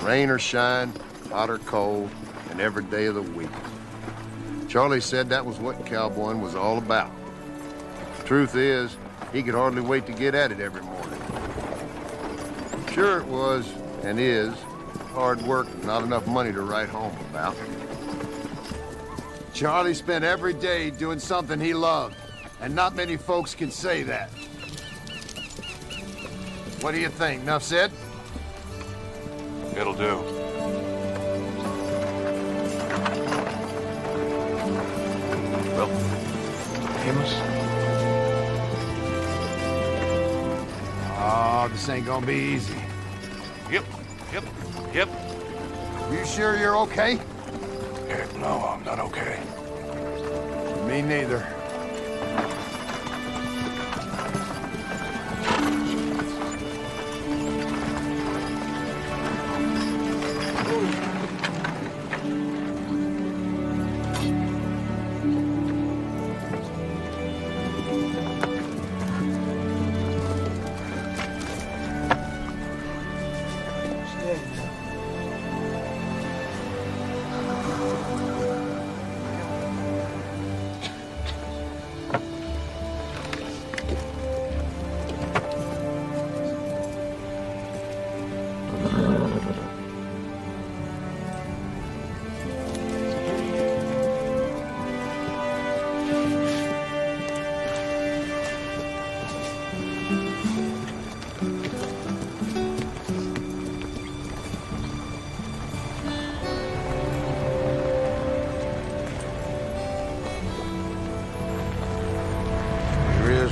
Rain or shine, hot or cold, and every day of the week. Charlie said that was what cowboying was all about. The truth is, he could hardly wait to get at it every morning. Sure it was, and is, hard work and not enough money to write home about. Charlie spent every day doing something he loved, and not many folks can say that. What do you think? Enough said? It'll do. Well, Amos? Oh, this ain't gonna be easy. Yep. You sure you're okay? Heck no, I'm not okay. Me neither.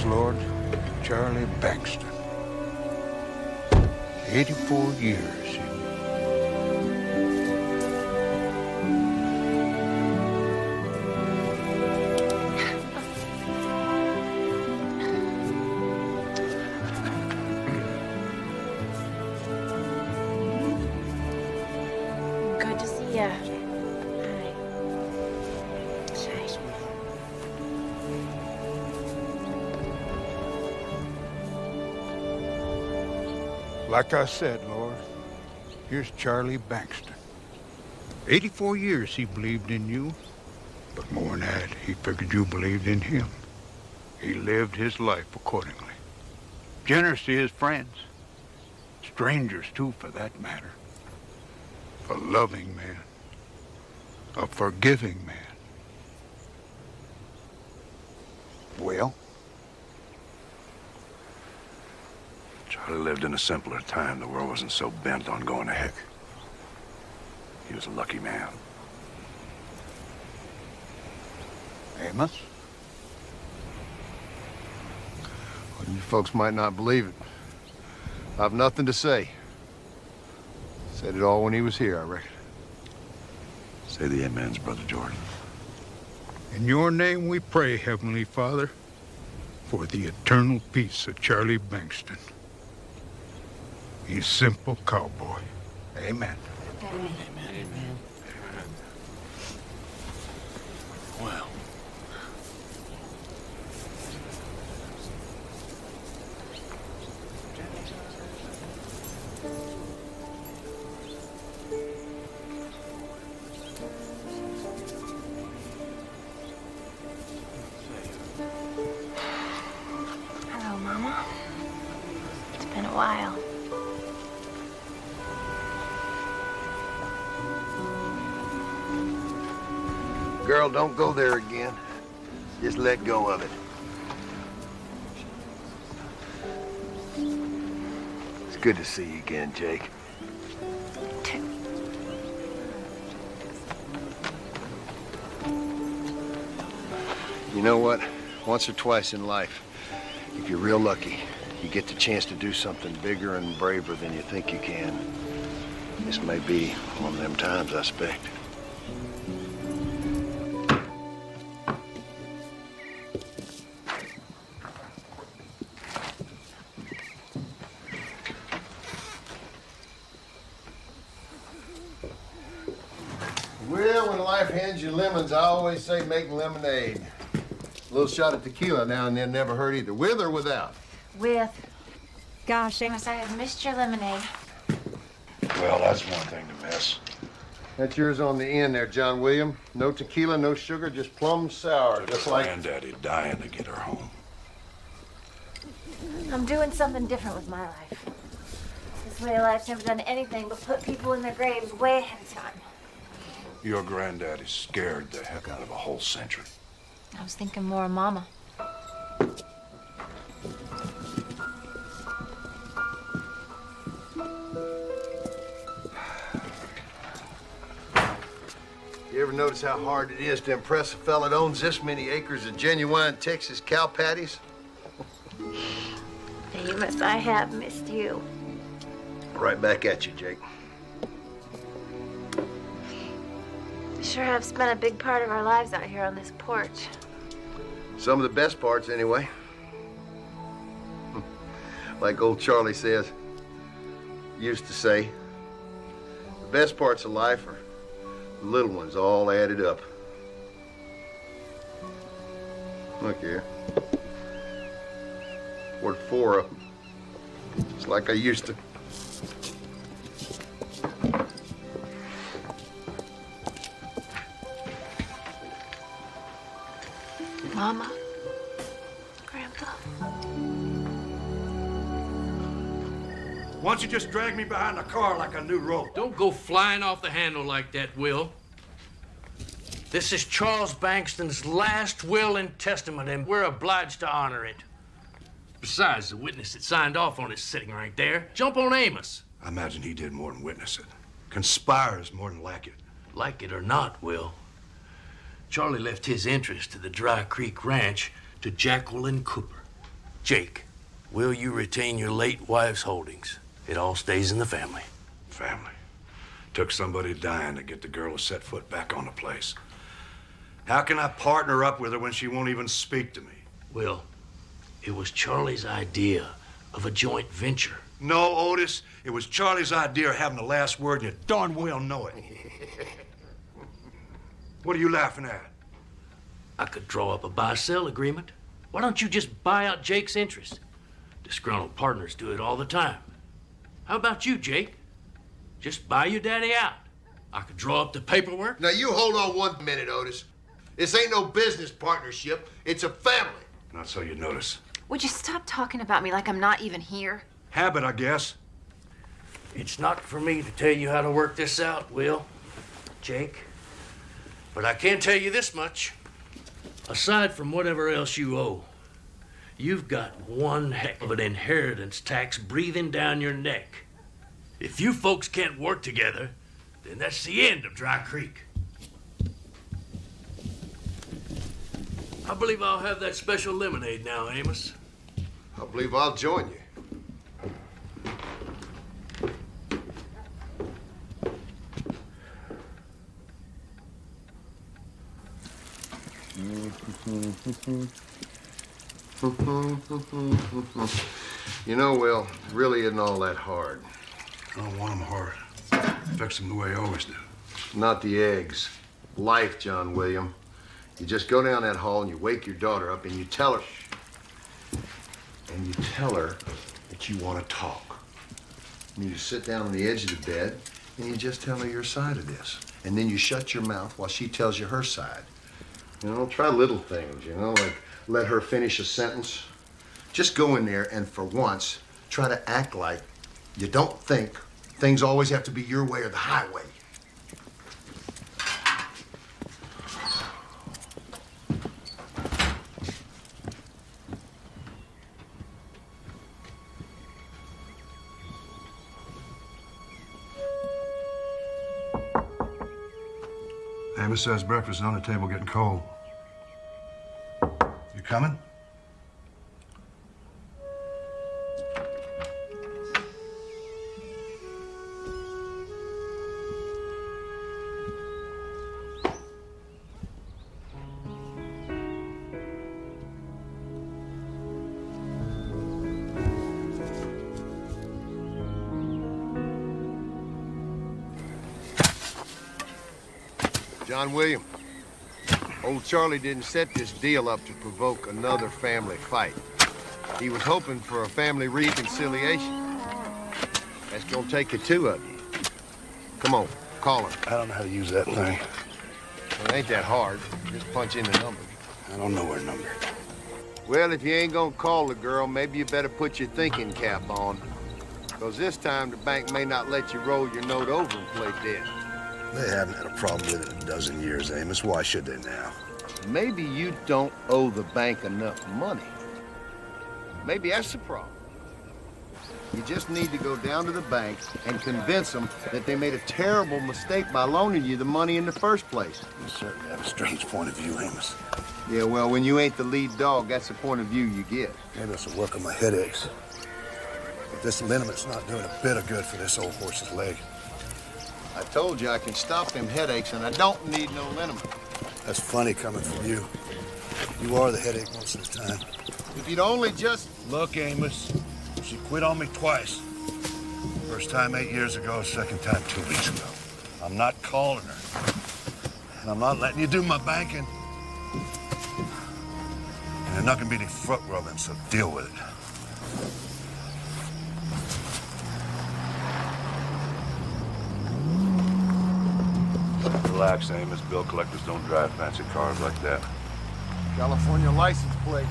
Lord, Charlie Bankston. 84 years. Good to see you. Like I said, Lord, here's Charlie Bankston. 84 years he believed in you, but more than that, he figured you believed in him. He lived his life accordingly. Generous to his friends, strangers too, for that matter. A loving man, a forgiving man. Well? Charlie lived in a simpler time. The world wasn't so bent on going to heck. He was a lucky man. Amos? Well, you folks might not believe it. I've nothing to say. Said it all when he was here, I reckon. Say the amens, Brother Jordan. In your name we pray, Heavenly Father, for the eternal peace of Charlie Bankston. He's simple cowboy. Amen. Amen. Amen. Well. Hello, Mama. It's been a while. Girl, don't go there again. Just let go of it. It's good to see you again, Jake. You know what? Once or twice in life, if you're real lucky, you get the chance to do something bigger and braver than you think you can. This may be one of them times, I expect. Well, when life hands you lemons, I always say make lemonade. A little shot of tequila now and then never hurt either, with or without. With. Gosh, Amos, I have missed your lemonade. Well, that's one thing to miss. That's yours on the end there, John William. No tequila, no sugar, just plum sour, just like... Granddaddy dying to get her home. I'm doing something different with my life. This way of life's never done anything but put people in their graves way ahead of time. Your granddaddy scared the heck out of a whole century. I was thinking more of Mama. You ever notice how hard it is to impress a fella that owns this many acres of genuine Texas cow patties? Amos, I have missed you. Right back at you, Jake. Sure have spent a big part of our lives out here on this porch. Some of the best parts, anyway. Like old Charlie used to say, the best parts of life are the little ones all added up. Look here. Worth 4 of them. Just like I used to. Mama, Grandpa. Why don't you just drag me behind the car like a new rope? Don't go flying off the handle like that, Will. This is Charles Bankston's last will and testament, and we're obliged to honor it. Besides, the witness that signed off on it is sitting right there. Jump on Amos. I imagine he did more than witness it. Conspires more than like it. Like it or not, Will, Charlie left his interest to the Dry Creek Ranch to Jacqueline Cooper. Jake, will you retain your late wife's holdings? It all stays in the family. Family. Took somebody dying to get the girl to set foot back on the place. How can I partner up with her when she won't even speak to me? Will, it was Charlie's idea of a joint venture. No, Otis. It was Charlie's idea of having the last word, and you darn well know it. What are you laughing at? I could draw up a buy-sell agreement. Why don't you just buy out Jake's interest? Disgruntled partners do it all the time. How about you, Jake? Just buy your daddy out. I could draw up the paperwork. Now you hold on 1 minute, Otis. This ain't no business partnership. It's a family. Not so you notice. Would you stop talking about me like I'm not even here? Habit, I guess. It's not for me to tell you how to work this out, Will, Jake. But I can tell you this much. Aside from whatever else you owe, you've got one heck of an inheritance tax breathing down your neck. If you folks can't work together, then that's the end of Dry Creek. I believe I'll have that special lemonade now, Amos. I believe I'll join you. You know, Will, really isn't all that hard. I don't want them hard. Fix them the way I always do. Not the eggs. Life, John William. You just go down that hall and you wake your daughter up and you tell her... that you want to talk. And you just sit down on the edge of the bed and you just tell her your side of this. And then you shut your mouth while she tells you her side. You know, try little things, you know, like let her finish a sentence. Just go in there and for once, try to act like you don't think things always have to be your way or the highway. Amos says breakfast is on the table getting cold. You coming? John William, old Charlie didn't set this deal up to provoke another family fight. He was hoping for a family reconciliation. That's gonna take the two of you. Come on, call her. I don't know how to use that thing. Well, it ain't that hard. Just punch in the number. I don't know her number. Well, if you ain't gonna call the girl, maybe you better put your thinking cap on. Because this time the bank may not let you roll your note over and play dead. They haven't had a problem with it in a dozen years, Amos. Why should they now? Maybe you don't owe the bank enough money. Maybe that's the problem. You just need to go down to the bank and convince them that they made a terrible mistake by loaning you the money in the first place. You certainly have a strange point of view, Amos. Yeah, well, when you ain't the lead dog, that's the point of view you get. Maybe this will work on my headaches. But this liniment's not doing a bit of good for this old horse's leg. I told you I can stop them headaches, and I don't need no liniment. That's funny coming from you. You are the headache most of the time. If you'd only just... Look, Amos, she quit on me twice. First time 8 years ago, second time 2 weeks ago. I'm not calling her. And I'm not letting you do my banking. And you're not gonna be any foot rubbing, so deal with it. Relax, Amos. Bill collectors don't drive fancy cars like that. California license plate.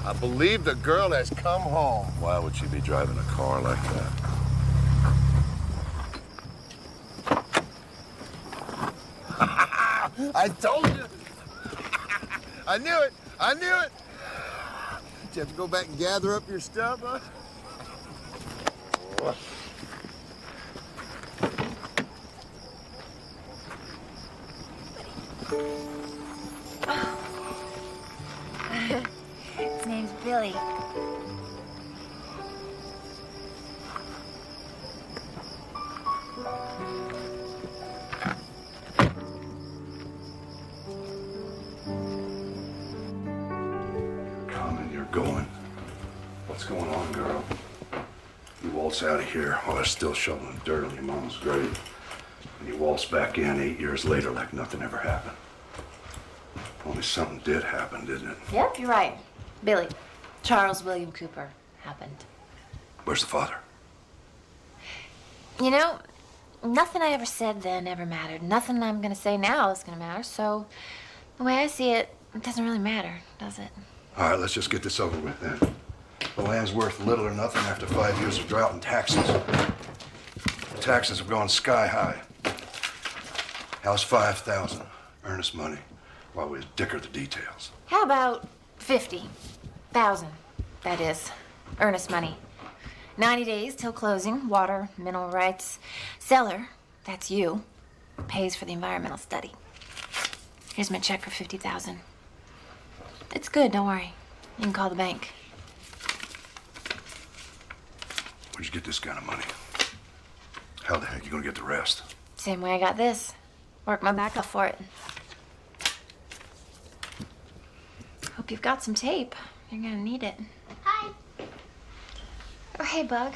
I believe the girl has come home. Why would she be driving a car like that? I told you. I knew it. I knew it. Did you have to go back and gather up your stuff, huh? His name's Billy. Coming, you're going. What's going on, girl? You waltz out of here while they're still shoveling dirt on your mama's grave. And you waltz back in 8 years later like nothing ever happened. Only something did happen, didn't it? Yep, you're right. Billy. Charles William Cooper happened. Where's the father? You know, nothing I ever said then ever mattered. Nothing I'm gonna say now is gonna matter. So, the way I see it, it doesn't really matter, does it? All right, let's just get this over with then. The land's worth little or nothing after 5 years of drought and taxes. The taxes have gone sky high. House 5,000, earnest money, while we dicker the details. How about 50,000? That is, earnest money. 90 days till closing, water, mineral rights. Seller, that's you, pays for the environmental study. Here's my check for 50,000. It's good, don't worry. You can call the bank. Where'd you get this kind of money? How the heck are you gonna get the rest? Same way I got this. Work my back off for it. Hope you've got some tape. You're gonna need it. Hi. Oh, hey, Bug.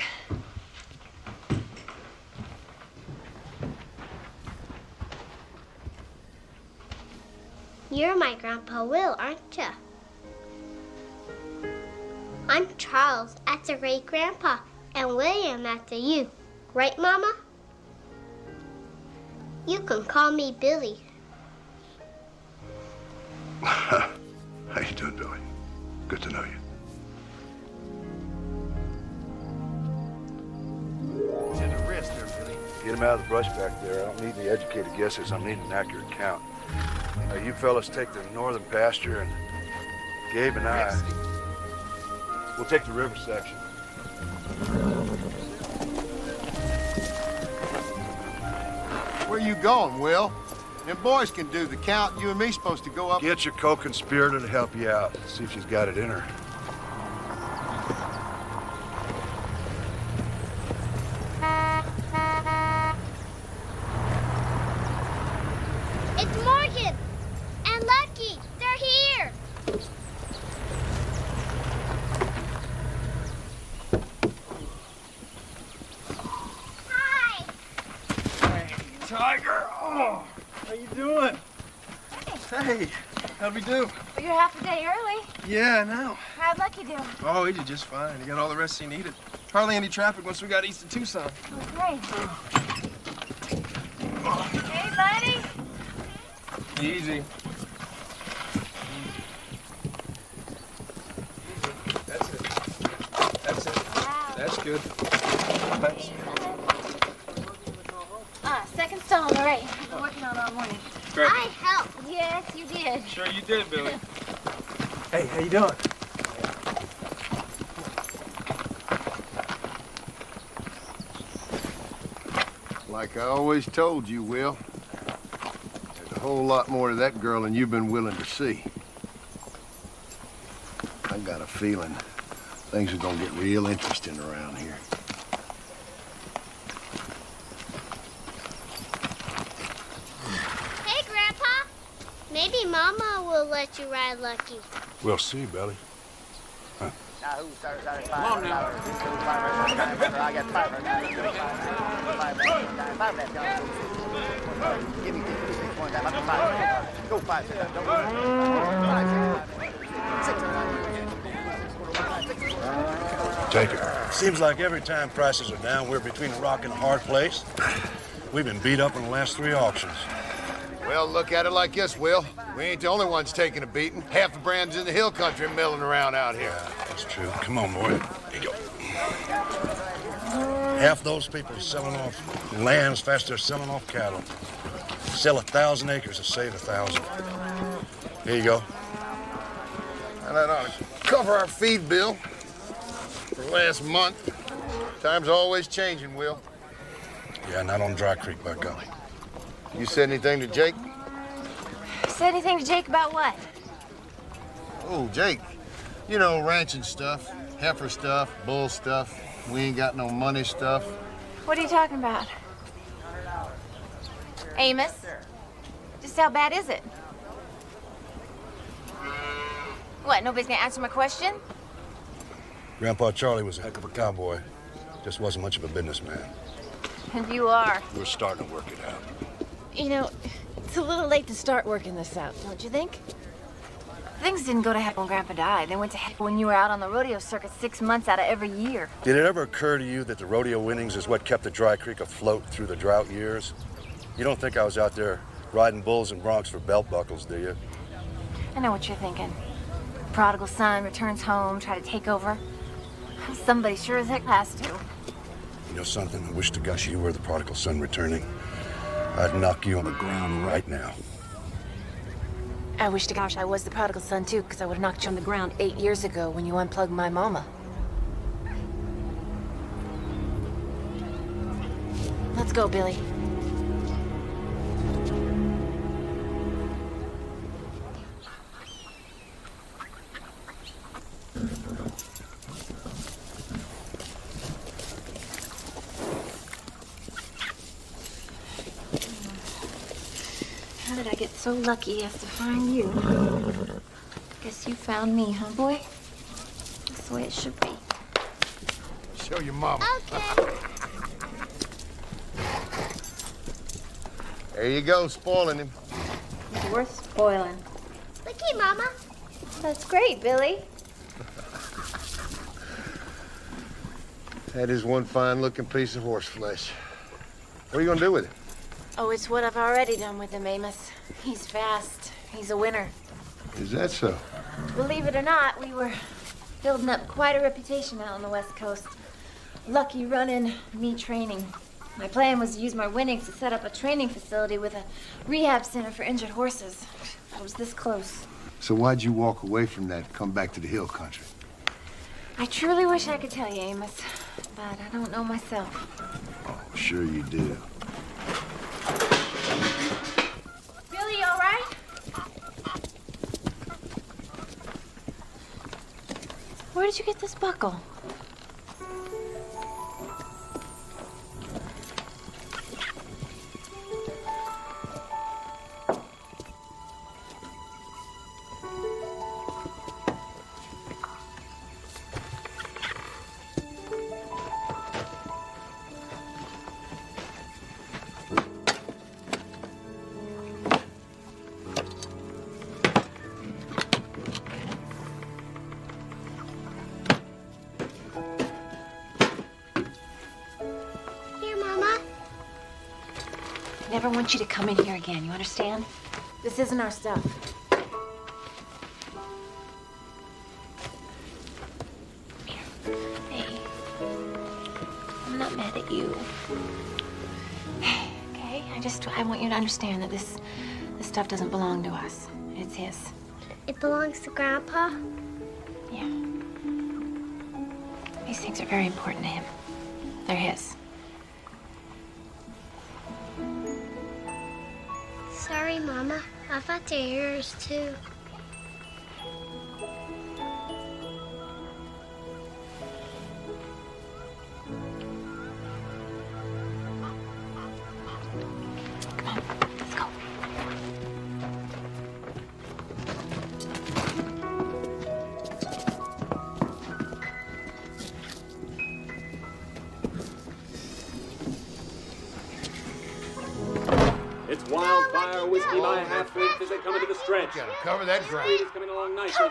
You're my Grandpa Will, aren't you? I'm Charles, that's a great grandpa, and William after you. Right, Mama? You can call me Billy. How you doing, Billy? Good to know you. To the wrist there, Billy. Get him out of the brush back there. I don't need any educated guesses. I need an accurate count. Now, you fellas take the northern pasture, and Gabe and I, we'll take the river section. Where you going, Will? Them boys can do the count. You and me supposed to go up... Get your co-conspirator to help you out. See if she's got it in her. It's Morgan and Lucky. They're here. Hi. Tiger! Oh, how you doing? Hey, how'd we do? Well, you're half a day early. Yeah, I know. How'd Lucky do? Oh, he did just fine. He got all the rest he needed. Hardly any traffic once we got east of Tucson. Okay. Hey, buddy. Easy. That's it. That's it. Wow. That's good. Thanks. Second stall, all right. I've been working on all morning. Great. I helped. Yes, you did. Sure you did, Billy. Hey, how you doing? Like I always told you, Will, there's a whole lot more to that girl than you've been willing to see. I got a feeling things are gonna get real interesting around here. Hey, Grandpa. Maybe Mama will let you ride Lucky. We'll see, Billy. Come on now. I got 5. Give me 1 guy. Go 5. Take it. Seems like every time prices are down, we're between a rock and a hard place. We've been beat up in the last 3 auctions. Well, look at it like this, Will. We ain't the only ones taking a beating. Half the brands in the hill country milling around out here. Yeah, that's true. Come on, boy. Here you go. Half those people are selling off land as fast as they're selling off cattle. Sell 1,000 acres to save 1,000. Here you go. And that ought to cover our feed bill for last month. Time's always changing, Will. Yeah, not on Dry Creek, by golly. You said anything to Jake? Said anything to Jake about what? Oh, Jake. You know, ranching stuff, heifer stuff, bull stuff, we ain't got no money stuff. What are you talking about? Amos? Just how bad is it? What, nobody's gonna answer my question? Grandpa Charlie was a heck of a cowboy. Just wasn't much of a businessman. And you are. We're starting to work it out. You know, it's a little late to start working this out, don't you think? Things didn't go to heck when Grandpa died. They went to heck when you were out on the rodeo circuit 6 months out of every year. Did it ever occur to you that the rodeo winnings is what kept the Dry Creek afloat through the drought years? You don't think I was out there riding bulls and broncs for belt buckles, do you? I know what you're thinking. Prodigal son returns home, try to take over. Somebody sure as heck has to. You know something? I wish to gosh you were the prodigal son returning. I'd knock you on the ground right now. I wish to gosh I was the prodigal son too, because I would have knocked you on the ground 8 years ago when you unplugged my mama. Let's go, Billy. How did I get so lucky as to find you? Guess you found me, huh, boy? That's the way it should be. Show your mama. Okay. There you go, spoiling him. It's worth spoiling. Looky, Mama. That's great, Billy. That is one fine-looking piece of horse flesh. What are you gonna do with it? Oh, it's what I've already done with him, Amos. He's fast. He's a winner. Is that so? Believe it or not, we were building up quite a reputation out on the West Coast. Lucky running, me training. My plan was to use my winnings to set up a training facility with a rehab center for injured horses. I was this close. So why'd you walk away from that and come back to the hill country? I truly wish I could tell you, Amos, but I don't know myself. Oh, sure you do. Billy, you all right? Where did you get this buckle? I never want you to come in here again, you understand? This isn't our stuff. Hey, I'm not mad at you. Okay, I want you to understand that this stuff doesn't belong to us. It's his. It belongs to Grandpa? Yeah. These things are very important to him. They're his. Sorry, Mama. I thought they're yours, too. Come on, let's go. It's Wildfire Whiskey by a half drink as they come into the stretch. Gotta cover that ground. Street is coming along nicely.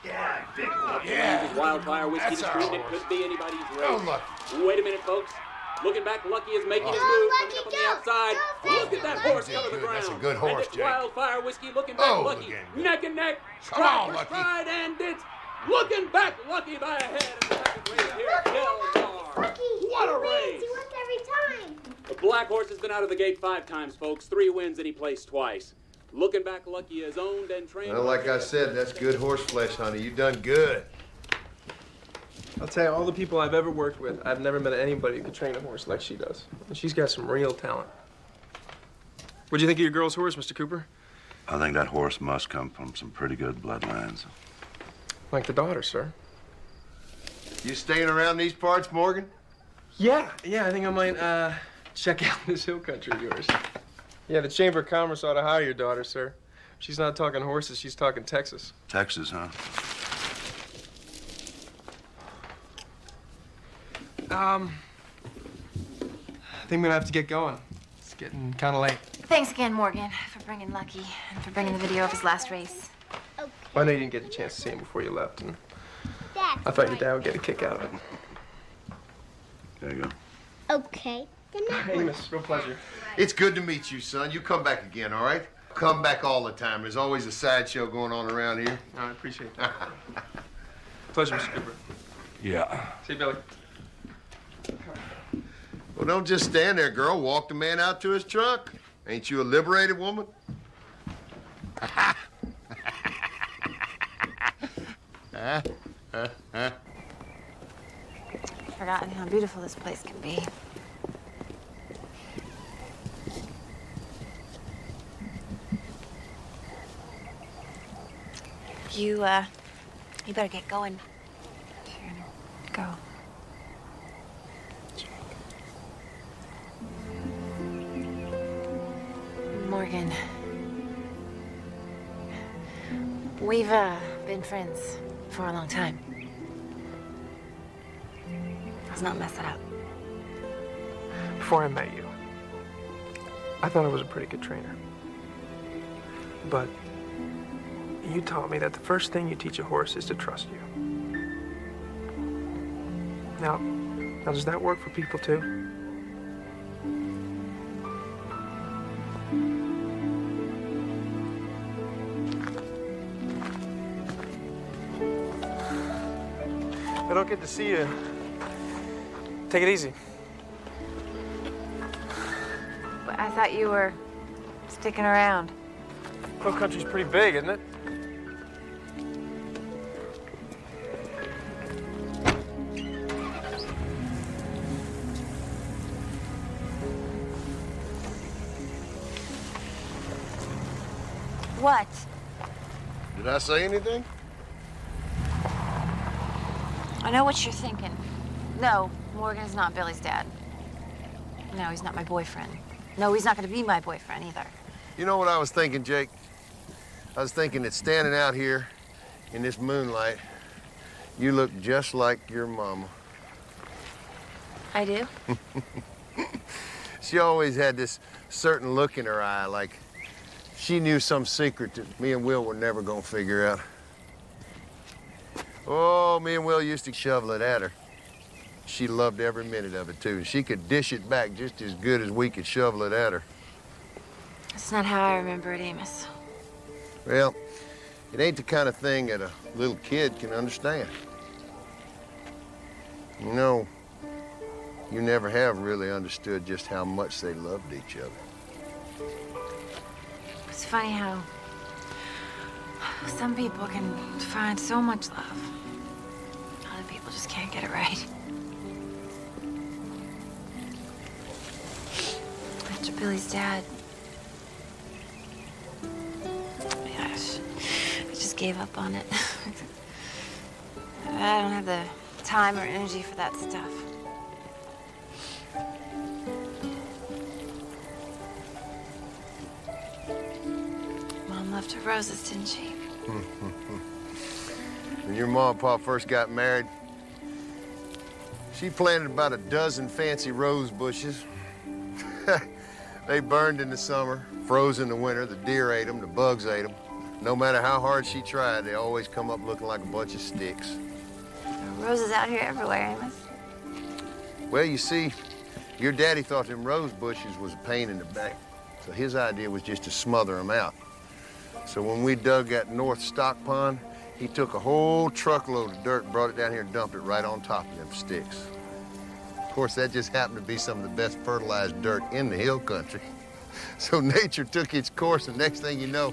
Yeah. Wildfire Whiskey the street. It could be anybody's race. Oh, look. Wait a minute, folks. Looking back, Lucky is making his move, coming up on the outside. Look at that horse cover the ground. That's a good horse, and it's Jake. Wildfire Whiskey looking back, Lucky. Neck and neck. Come on, Stride for Lucky. stride, and it's looking back, Lucky by a head. And the second race here, Delmar. What a race. He wins every time. The black horse has been out of the gate 5 times, folks. 3 wins and he placed twice. Looking back, Lucky is owned and trained. Well, like I said, that's good horse flesh, honey. You done good. I'll tell you, all the people I've ever worked with, I've never met anybody who could train a horse like she does. And she's got some real talent. What'd you think of your girl's horse, Mr. Cooper? I think that horse must come from some pretty good bloodlines. Like the daughter, sir. You staying around these parts, Morgan? Yeah, I think I might, check out this hill country of yours. Yeah, the Chamber of Commerce ought to hire your daughter, sir. She's not talking horses, she's talking Texas. Texas, huh? I think I'm gonna have to get going. It's getting kind of late. Thanks again, Morgan, for bringing Lucky and for bringing the video of his last race. Okay. Well, I know you didn't get a chance to see him before you left, and That's I thought your right. dad would get a kick out of it. There you go. Okay. Good night. Hey, Amos, real pleasure. It's good to meet you, son. You come back again, all right? Come back all the time. There's always a sideshow going on around here. I appreciate that. Pleasure, Mr. Cooper. Yeah. See you, Billy. Well, don't just stand there, girl. Walk the man out to his truck. Ain't you a liberated woman? Forgotten how beautiful this place can be. You better get going. Go. Morgan. We've, been friends for a long time. Let's not mess it up. Before I met you, I thought I was a pretty good trainer. But you taught me that the first thing you teach a horse is to trust you. Now does that work for people too? I don't get to see you. Take it easy. But I thought you were sticking around. Hill country's pretty big, isn't it? What? Did I say anything? I know what you're thinking. No, Morgan's not Billy's dad. No, he's not my boyfriend. No, he's not gonna be my boyfriend either. You know what I was thinking, Jake? I was thinking that standing out here in this moonlight, you look just like your mama. I do? She always had this certain look in her eye, like she knew some secret that me and Will were never gonna figure out. Oh, me and Will used to shovel it at her. She loved every minute of it, too. And she could dish it back just as good as we could shovel it at her. That's not how I remember it, Amos. Well, it ain't the kind of thing that a little kid can understand. You know, you never have really understood just how much they loved each other. It's funny how some people can find so much love. Other people just can't get it right. After Billy's dad, I just gave up on it. I don't have the time or energy for that stuff. Mom loved her roses, didn't she? When your mom and pa first got married, she planted about a dozen fancy rose bushes. They burned in the summer, froze in the winter. The deer ate them, the bugs ate them. No matter how hard she tried, they always come up looking like a bunch of sticks. There are roses out here everywhere, Amos. Well, you see, your daddy thought them rose bushes was a pain in the back. So his idea was just to smother them out. So when we dug that north stock pond, he took a whole truckload of dirt and brought it down here and dumped it right on top of them sticks. Of course, that just happened to be some of the best fertilized dirt in the hill country. So nature took its course, and next thing you know,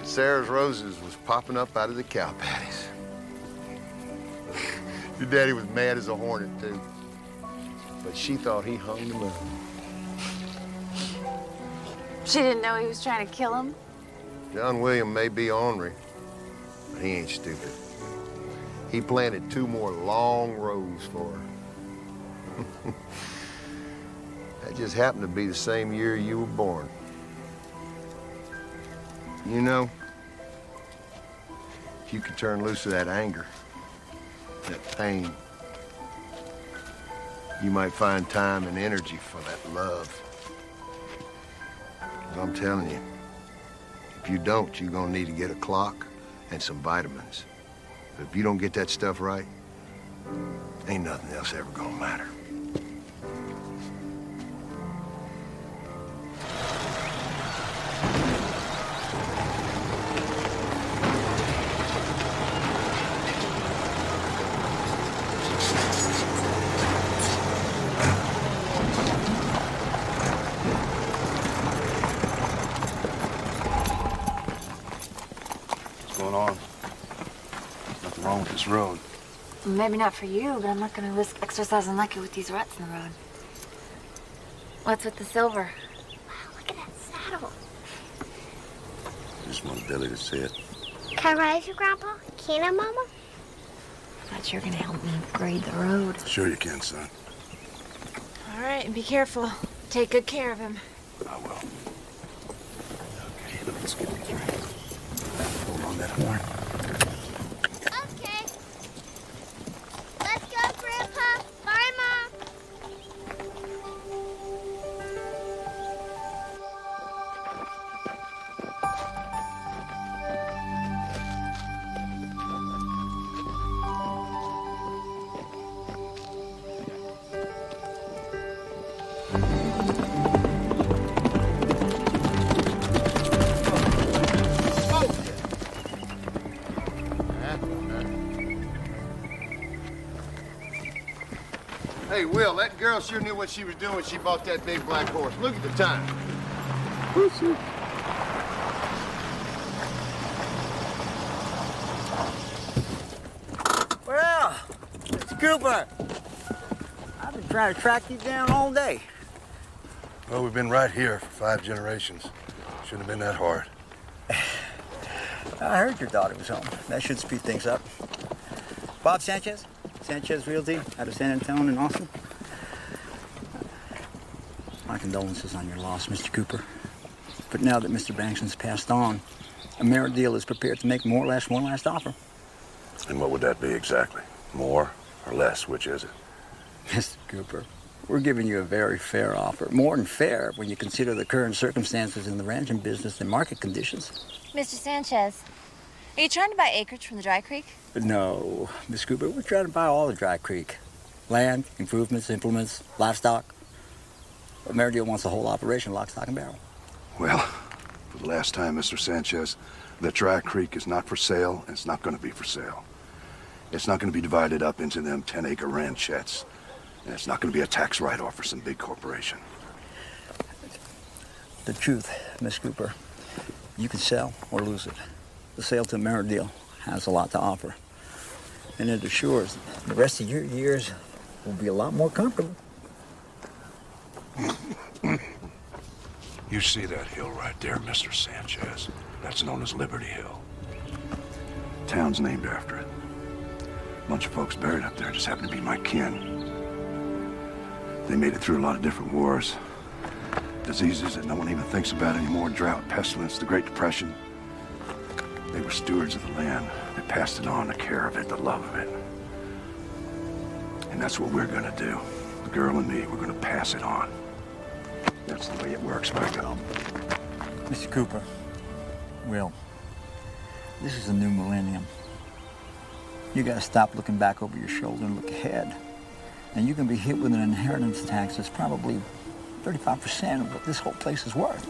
Sarah's roses was popping up out of the cow patties. Your daddy was mad as a hornet, too. But she thought he hung the moon. She didn't know he was trying to kill him? John William may be ornery, but he ain't stupid. He planted 2 more long rows for her. That just happened to be the same year you were born. You know, if you could turn loose of that anger, that pain, you might find time and energy for that love. But I'm telling you, if you don't, you're gonna need to get a clock and some vitamins. But if you don't get that stuff right, ain't nothing else ever gonna matter. Road. Maybe not for you, but I'm not going to risk exercising lucky with these ruts in the road. What's with the silver? Wow, look at that saddle. I just wanted Billy to see it. Can I ride you, Grandpa? Can I, Mama? I thought you were going to help me grade the road. Sure you can, son. All right, and be careful. Take good care of him. I will. Okay, let's get it right. Hold on that horn. Hey, Will, that girl sure knew what she was doing when she bought that big black horse. Look at the time. Well, Mr. Cooper, I've been trying to track you down all day. Well, we've been right here for 5 generations. Shouldn't have been that hard. I heard your daughter was home. That should speed things up. Bob Sanchez? Sanchez Realty out of San Antonio and Austin. My condolences on your loss, Mr. Cooper. But now that Mr. Bankston's passed on, a merit deal is prepared to make more or less one last offer. And what would that be exactly? More or less? Which is it? Mr. Cooper, we're giving you a very fair offer. More than fair when you consider the current circumstances in the ranching business and market conditions. Mr. Sanchez, are you trying to buy acreage from the Dry Creek? No, Miss Cooper, we're trying to buy all the Dry Creek. Land, improvements, implements, livestock. But Meredith wants the whole operation lock, stock, and barrel. Well, for the last time, Mr. Sanchez, the Dry Creek is not for sale, and it's not going to be for sale. It's not going to be divided up into them 10-acre ranchettes, and it's not going to be a tax write-off for some big corporation. The truth, Miss Cooper, you can sell or lose it. The sale to Meredith has a lot to offer. And it assures the rest of your years will be a lot more comfortable. You see that hill right there, Mr. Sanchez? That's known as Liberty Hill. Town's named after it. A bunch of folks buried up there just happen to be my kin. They made it through a lot of different wars. Diseases that no one even thinks about anymore, drought, pestilence, the Great Depression. They were stewards of the land. They passed it on, the care of it, the love of it. And that's what we're gonna do. The girl and me, we're gonna pass it on. That's the way it works back home. Mr. Cooper, Will, this is a new millennium. You gotta stop looking back over your shoulder and look ahead. And you can be hit with an inheritance tax that's probably 35% of what this whole place is worth.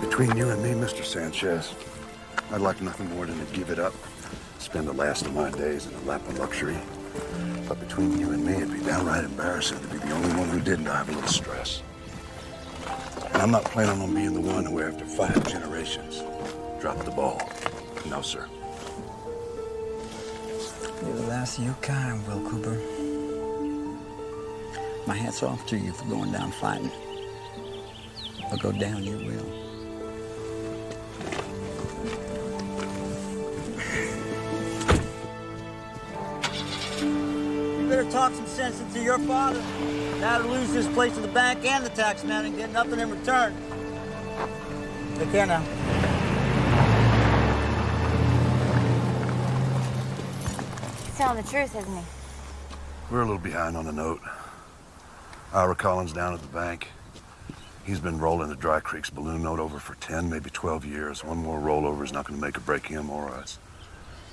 Between you and me, Mr. Sanchez, I'd like nothing more than to give it up, spend the last of my days in a lap of luxury. But between you and me, it'd be downright embarrassing to be the only one who didn't have a little stress. And I'm not planning on being the one who, after 5 generations, dropped the ball. No, sir. You're the last of your kind, Will Cooper. My hat's off to you for going down fighting. But go down you will. You better talk some sense into your father. Now to lose this place to the bank and the tax man and get nothing in return. Take care now. He's telling the truth, isn't he? We're a little behind on the note. Ira Collins down at the bank. He's been rolling the Dry Creek's balloon note over for 10, maybe 12 years. One more rollover is not going to make or break him or us.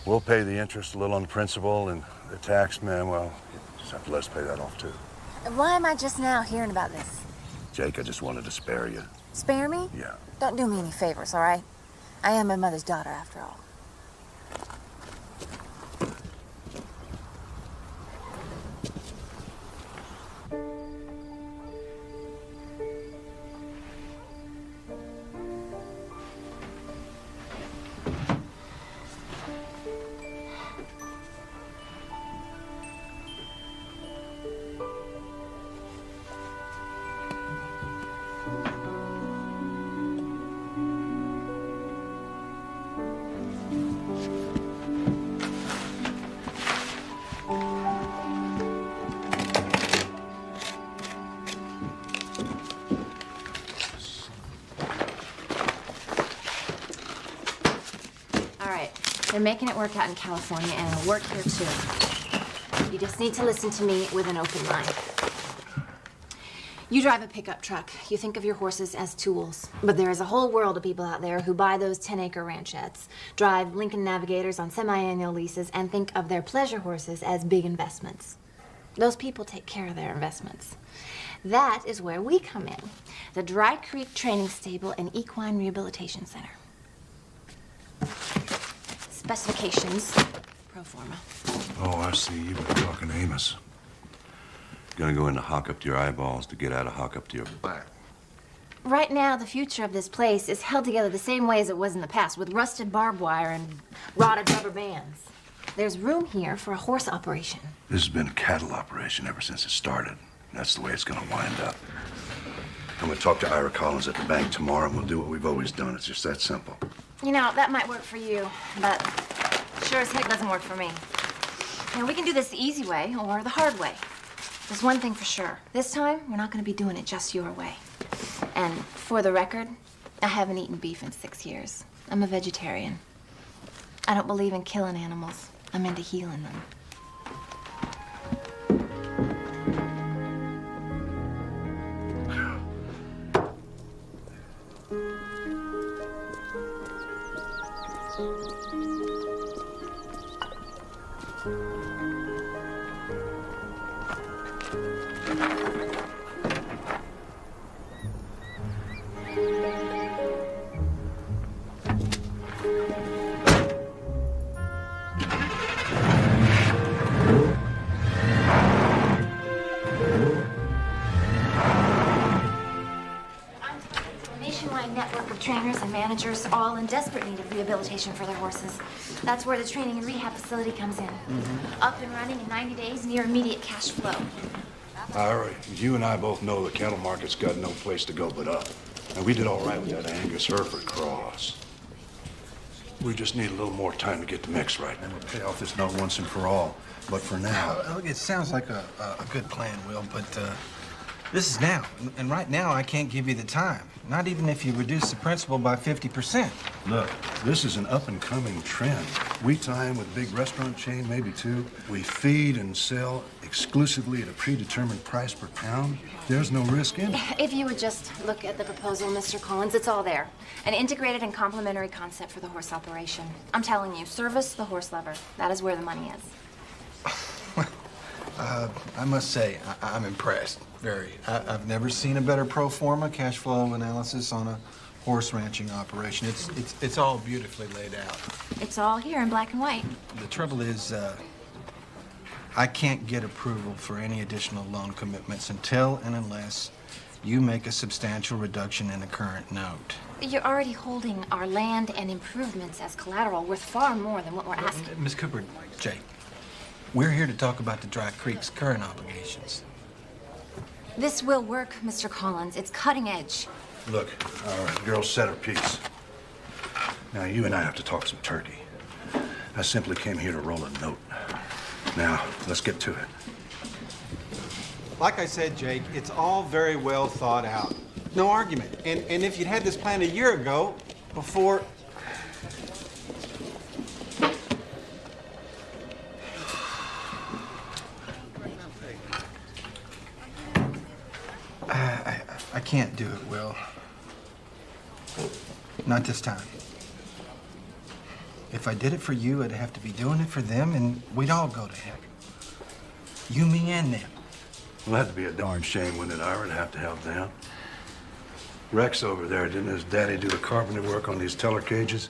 We'll pay the interest a little on the principal, and the tax man, well, you just have to let us pay that off, too. Why am I just now hearing about this? Jake, I just wanted to spare you. Spare me? Yeah. Don't do me any favors, all right? I am my mother's daughter, after all. They're making it work out in California, and it'll work here, too. You just need to listen to me with an open mind. You drive a pickup truck. You think of your horses as tools. But there is a whole world of people out there who buy those 10-acre ranchettes, drive Lincoln Navigators on semi-annual leases, and think of their pleasure horses as big investments. Those people take care of their investments. That is where we come in. The Dry Creek Training Stable and Equine Rehabilitation Center. Specifications, pro forma. Oh, I see. You've been talking to Amos. Gonna go into hock up to your eyeballs to get out of hock up to your back. Right now, the future of this place is held together the same way as it was in the past, with rusted barbed wire and rotted rubber bands. There's room here for a horse operation. This has been a cattle operation ever since it started. That's the way it's gonna wind up. I'm gonna talk to Ira Collins at the bank tomorrow, and we'll do what we've always done. It's just that simple. You know, that might work for you, but sure as heck doesn't work for me. You know, we can do this the easy way or the hard way. There's one thing for sure. This time, we're not going to be doing it just your way. And for the record, I haven't eaten beef in 6 years. I'm a vegetarian. I don't believe in killing animals. I'm into healing them. Trainers and managers all in desperate need of rehabilitation for their horses. That's where the training and rehab facility comes in. Up and running in 90 days, near immediate cash flow. All right, you and I both know the cattle market's got no place to go but up. And we did all right with that Angus Hereford cross. We just need a little more time to get the mix right. And we'll pay off this note once and for all. But for now... It sounds like a good plan, Will, but this is now. And right now, I can't give you the time. Not even if you reduce the principal by 50%. Look, this is an up-and-coming trend. We tie in with a big restaurant chain, maybe two. We feed and sell exclusively at a predetermined price per pound. There's no risk in it. If you would just look at the proposal, Mr. Collins, it's all there. An integrated and complementary concept for the horse operation. I'm telling you, service the horse lover. That is where the money is. I must say, I'm impressed, very. I've never seen a better pro forma cash flow analysis on a horse ranching operation. It's all beautifully laid out. It's all here in black and white. The trouble is, I can't get approval for any additional loan commitments until and unless you make a substantial reduction in the current note. You're already holding our land and improvements as collateral worth far more than what we're asking. Miss Cooper, Jake. We're here to talk about the Dry Creek's current obligations. This will work, Mr. Collins. It's cutting edge. Look, all right, the girl's said her piece. Now, you and I have to talk some turkey. I simply came here to roll a note. Now, let's get to it. Like I said, Jake, it's all very well thought out. No argument. And if you'd had this plan a year ago, before... I can't do it, Will. Not this time. If I did it for you, I'd have to be doing it for them, and we'd all go to heck. You, me, and them. Well, that'd be a darn shame, wouldn't it, Ira, to have to help them? Rex over there, didn't his daddy do the carpenter work on these teller cages?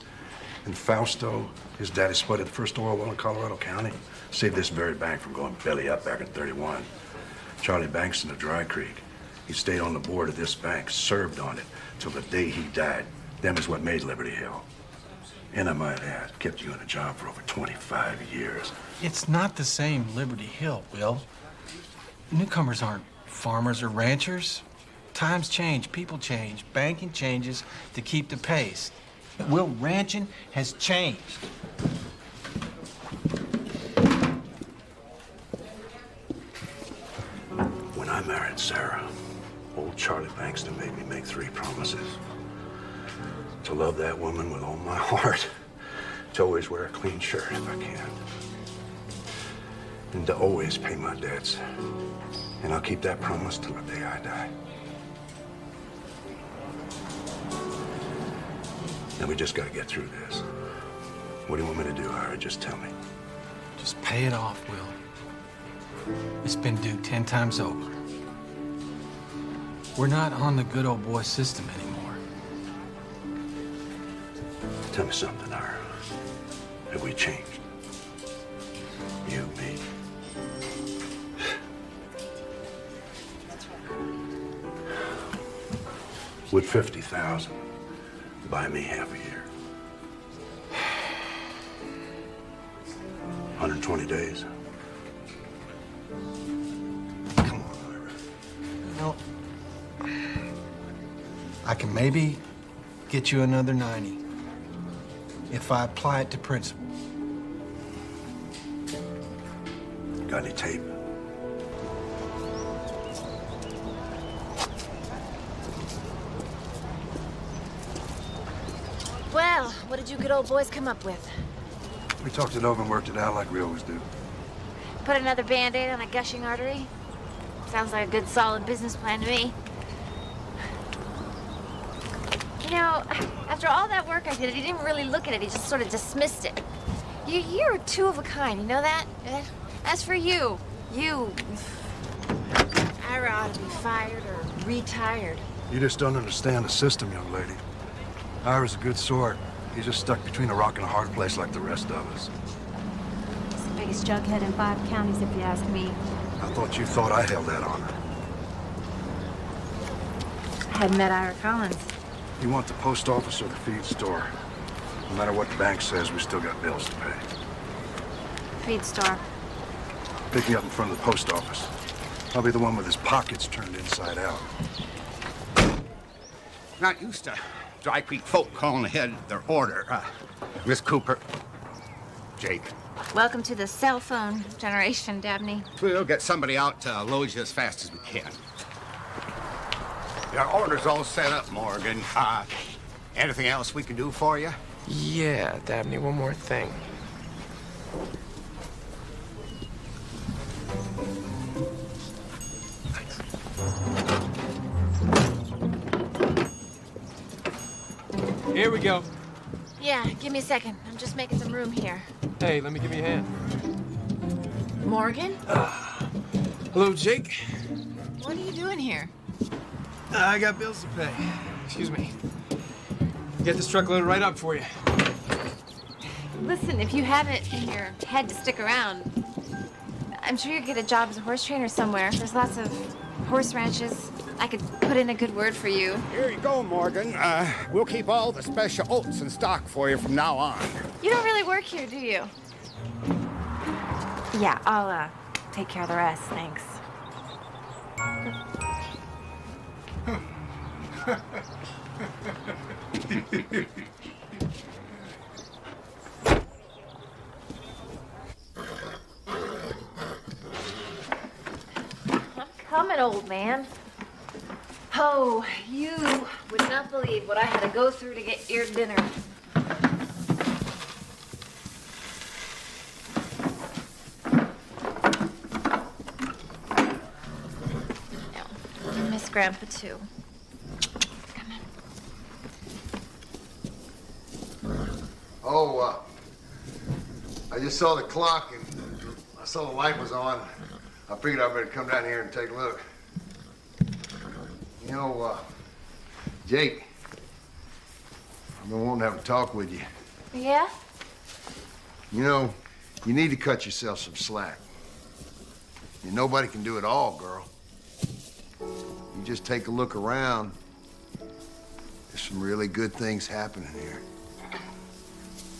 And Fausto, his daddy spudded the first oil well in Colorado County. Saved this very bank from going belly up back in '31. Charlie Bankston of Dry Creek. He stayed on the board of this bank, served on it, till the day he died. Them is what made Liberty Hill. And I might add, kept you in a job for over 25 years. It's not the same Liberty Hill, Will. Newcomers aren't farmers or ranchers. Times change, people change, banking changes to keep the pace. Will, ranching has changed. When I married Sarah, old Charlie Bankston made me make 3 promises. To love that woman with all my heart. To always wear a clean shirt if I can. And to always pay my debts. And I'll keep that promise till the day I die. Now we just gotta get through this. What do you want me to do, Ira? Just tell me. Just pay it off, Will. It's been due 10 times over. We're not on the good old boy system anymore. Tell me something, Ira. Have we changed? You, me. Would 50,000 buy me half a year? 120 days. Come on, Ira. You know, I can maybe get you another 90 if I apply it to principle. Got any tape? Well, what did you good old boys come up with? We talked it over and worked it out like we always do. Put another Band-Aid on a gushing artery? Sounds like a good, solid business plan to me. You know, after all that work I did, he didn't really look at it. He just sort of dismissed it. You're 2 of a kind, you know that? As for you, I Ira ought to be fired or retired. You just don't understand the system, young lady. Ira's a good sort. He's just stuck between a rock and a hard place like the rest of us. He's the biggest jughead in 5 counties, if you ask me. I thought you thought I held that honor. I hadn't met Ira Collins. You want the post office or the feed store? No matter what the bank says, we still got bills to pay. Feed store. Pick me up in front of the post office. I'll be the one with his pockets turned inside out. Not used to Dry Creek folk calling ahead their order. Miss Cooper, Jake. Welcome to the cell phone generation, Dabney. We'll get somebody out to load you as fast as we can. Your order's all set up, Morgan. Anything else we can do for you? Yeah, Dabney, one more thing. Here we go. Yeah, give me a second. I'm just making some room here. Hey, let me give you a hand. Morgan? Hello, Jake. What are you doing here? I got bills to pay. Excuse me. Get this truck loaded right up for you. Listen, if you have it in your head to stick around, I'm sure you'll get a job as a horse trainer somewhere. There's lots of horse ranches. I could put in a good word for you. Here you go, Morgan. We'll keep all the special oats in stock for you from now on. You don't really work here, do you? Yeah, I'll take care of the rest, thanks. I'm coming, old man. Oh, you would not believe what I had to go through to get your dinner. Now, you miss Grandpa, too. Come on. Oh, I just saw the clock and I saw the light was on. I figured I better come down here and take a look. You know, Jake, I've been wanting to have a talk with you. Yeah? You know, you need to cut yourself some slack. Nobody can do it all, girl. You just take a look around. There's some really good things happening here.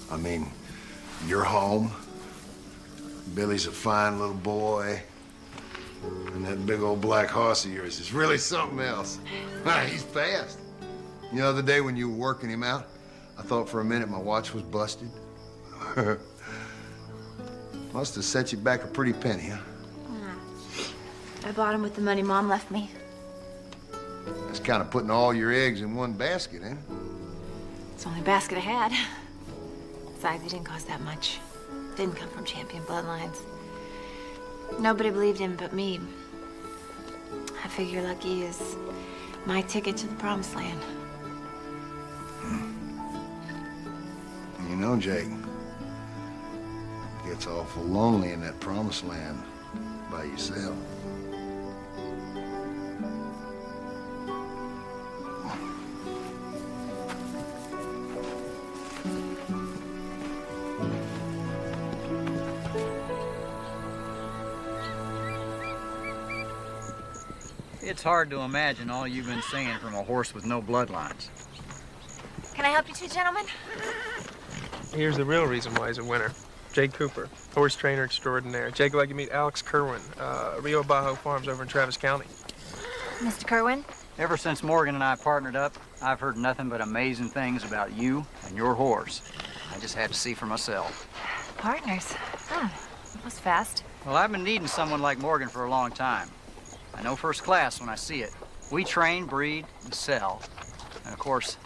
I mean, you're home. Billy's a fine little boy. And that big old black horse of yours is really something else. He's fast. You know, the day when you were working him out, I thought for a minute my watch was busted. Must have set you back a pretty penny, huh? I bought him with the money Mom left me. That's kind of putting all your eggs in one basket, eh? It's the only basket I had. Besides, he didn't cost that much. Didn't come from champion bloodlines. Nobody believed him but me. I figure Lucky is my ticket to the promised land. You know, Jake, it gets awful lonely in that promised land by yourself. It's hard to imagine all you've been saying from a horse with no bloodlines. Can I help you two gentlemen? Here's the real reason why he's a winner. Jake Cooper, horse trainer extraordinaire. Jake, I'd like you to meet Alex Kerwin, Rio Bajo Farms over in Travis County. Mr. Kerwin? Ever since Morgan and I partnered up, I've heard nothing but amazing things about you and your horse. I just had to see for myself. Partners? Oh, that was fast. Well, I've been needing someone like Morgan for a long time. I know first class when I see it. We train, breed, and sell. And of course,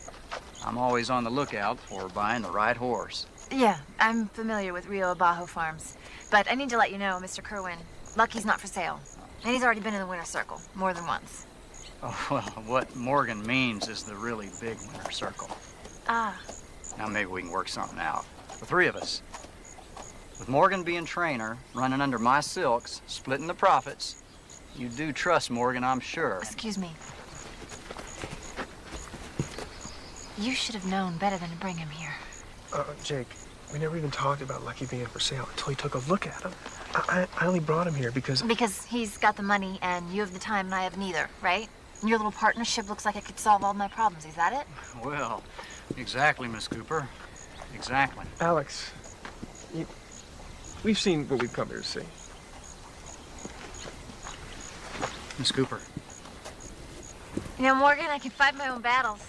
I'm always on the lookout for buying the right horse. Yeah, I'm familiar with Rio Bajo Farms. But I need to let you know, Mr. Kerwin, Lucky's not for sale. And he's already been in the winner's circle more than once. Oh, well, what Morgan means is the really big winner's circle. Ah. Now maybe we can work something out. The three of us. With Morgan being trainer, running under my silks, splitting the profits, You do trust Morgan, I'm sure. Excuse me. You should have known better than to bring him here. Jake, we never even talked about Lucky being for sale until he took a look at him. I only brought him here because... Because he's got the money and you have the time and I have neither, right? And your little partnership looks like it could solve all my problems. Is that it? Well, exactly, Miss Cooper. Exactly. Alex, we've seen what we've come here to see. Miss Cooper. You know, Morgan, I can fight my own battles.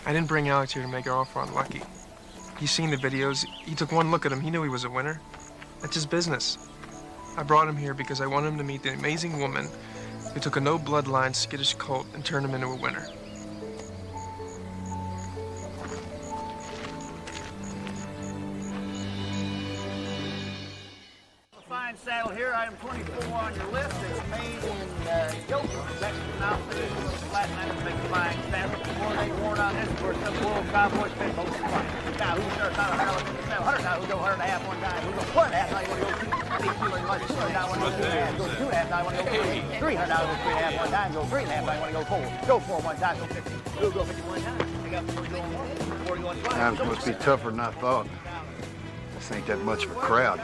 I didn't bring Alex here to make an offer on Lucky. He's seen the videos. He took one look at him. He knew he was a winner. That's his business. I brought him here because I want him to meet the amazing woman who took a no-bloodline skittish colt and turned him into a winner. Fine saddle here, item 24 on your list. It's made in Chopra. Mexican outfit. Flatlanders make a fine saddle. More ain't worn on this for some world Cowboy spend most of the fine. Now, who starts on a barrel of 700 now? Who go 100.5 one time? Who go 1.5 now? You want to go 2? Like now, want to go 2.5. Go 2.5 now. You want to go 3. 300 now. Go 3.5 one time. Go 3.5 now. You want to go 4. Go 4 one time. Go 50. Who go 50 one time? You got 40 going 1. 40 going 5. Times must be tougher than I thought. This ain't that much of a crowd.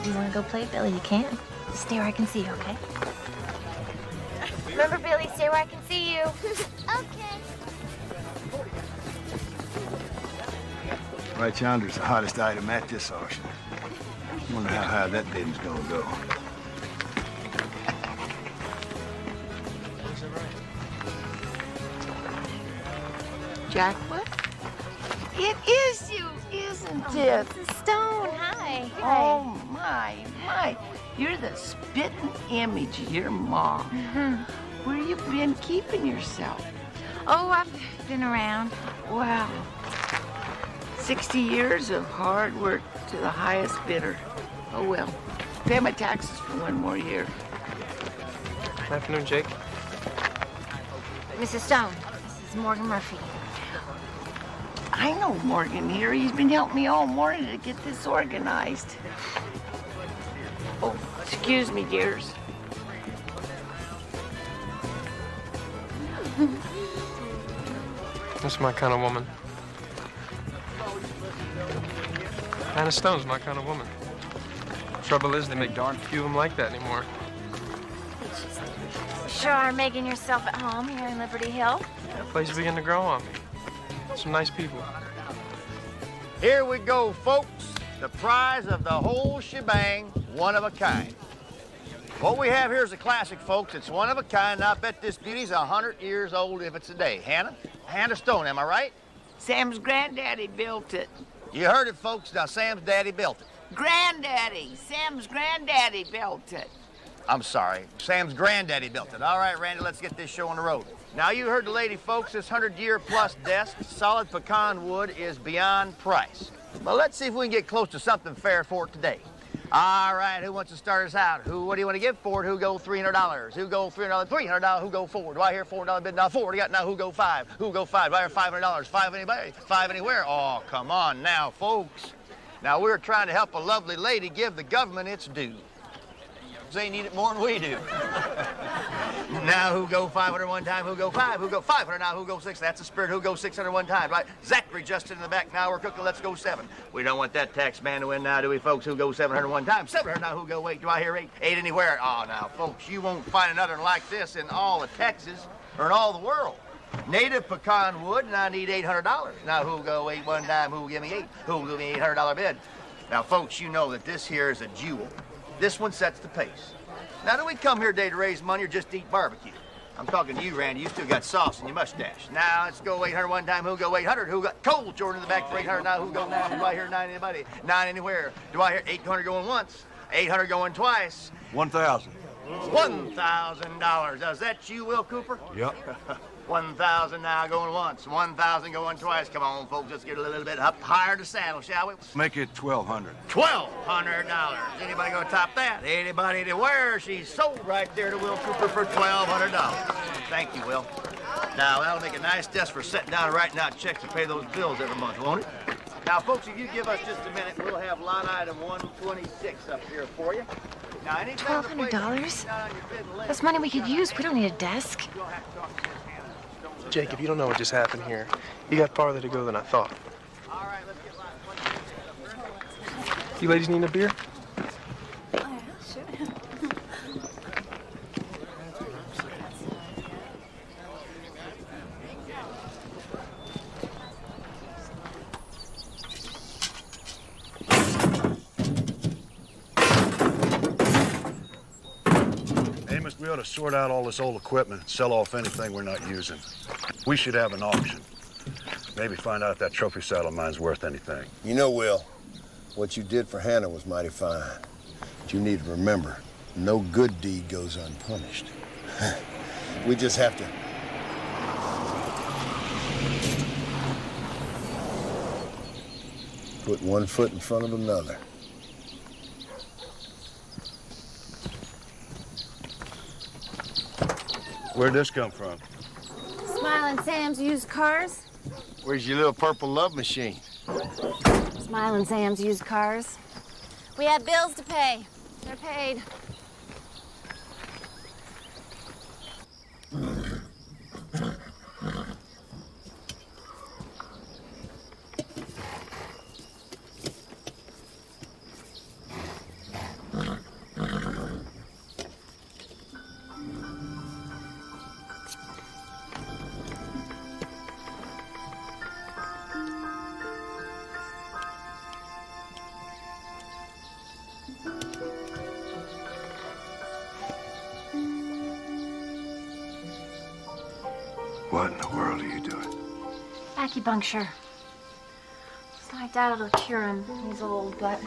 You want to go play, Billy? You can. Stay where I can see you, okay? Remember, Billy, stay where I can see you. Okay. Right yonder's the hottest item at this auction. Wonder how high that bid's gonna go. Jack, what? It is you, isn't it? It's a stone. Hi. Oh, my. You're the spitting image of your mom. Where you been keeping yourself? Oh, I've been around. Wow. 60 years of hard work to the highest bidder. Oh, well. Pay my taxes for one more year. Afternoon, Jake. Mrs. Stone, this is Morgan Murphy. I know Morgan here. He's been helping me all morning to get this organized. Oh, excuse me, dears. That's my kind of woman. Anna Stone's my kind of woman. Trouble is, they make darn few of them like that anymore. Sure are making yourself at home here in Liberty Hill. That place is beginning to grow on me. Some nice people. Here we go, folks. The prize of the whole shebang, one of a kind. What we have here is a classic, folks. It's one of a kind, and I bet this beauty's 100 years old if it's a day. Hannah Stone, am I right? Sam's granddaddy built it. You heard it, folks. Now, Sam's daddy built it. Granddaddy. Sam's granddaddy built it. I'm sorry. Sam's granddaddy built it. All right, Randy, let's get this show on the road. Now, you heard the lady, folks. This 100-year-plus desk, solid pecan wood, is beyond price. But let's see if we can get close to something fair for it today. All right, who wants to start us out? What do you want to give for it? Who go $300? Who go $300? $300? Who go $4? Do I hear $4 bid? Now, $4. Got now. Who go $5? Who go $5? Do I hear $500? $5 anybody? $5 anywhere? Oh, come on now, folks. Now, we're trying to help a lovely lady give the government its due. They need it more than we do. Now, who go 500 one time? Who go 5? Who go 500 now? Who go 6? That's the spirit. Who go 600 one time? Right? Zachary just in the back now. We're cooking. Let's go 7. We don't want that tax man to win now, do we, folks? Who go 700 one time? 700 now. Who go 8? Do I hear 8? 8 anywhere? Oh, now, folks, you won't find another one like this in all of Texas or in all the world. Native pecan wood, and I need $800. Now, who go 8 one time? Who will give me 8? Who will give me $800 bid? Now, folks, you know that this here is a jewel. This one sets the pace. Now, do we come here today to raise money or just eat barbecue? I'm talking to you, Randy. You still got sauce in your mustache. Now, let's go 800 one time. Who go 800? Who got Cole Jordan in the back for 800? Now, who go 9? Do I hear 9 anybody? 9 anywhere? Do I hear 800 going once? 800 going twice? 1,000. $1,000. Is that you, Will Cooper? Yep. 1,000 now, going once. 1,000 going twice. Come on, folks, let's get a little bit up higher to saddle, shall we? Make it $1,200. $1,200. Anybody gonna top that? Anybody anywhere? She's sold right there to Will Cooper for $1,200. Thank you, Will. Now, that'll make a nice desk for sitting down and writing out checks to pay those bills every month, won't it? Now, folks, if you give us just a minute, we'll have line item 126 up here for you. Now, $1,200? That's money we could use. We don't need a desk. Jake, if you don't know what just happened here, you got farther to go than I thought. You ladies need a beer? Oh, yeah, sure. Amos, we ought to sort out all this old equipment and sell off anything we're not using. We should have an auction. Maybe find out if that trophy saddle of mine's worth anything. You know, Will, what you did for Hannah was mighty fine. But you need to remember, no good deed goes unpunished. We just have to... put one foot in front of another. Where'd this come from? Smiling Sam's used cars. Where's your little purple love machine? Smiling Sam's used cars. We have bills to pay. They're paid. What in the world are you doing? Acupuncture. It's like that'll cure him. He's old, but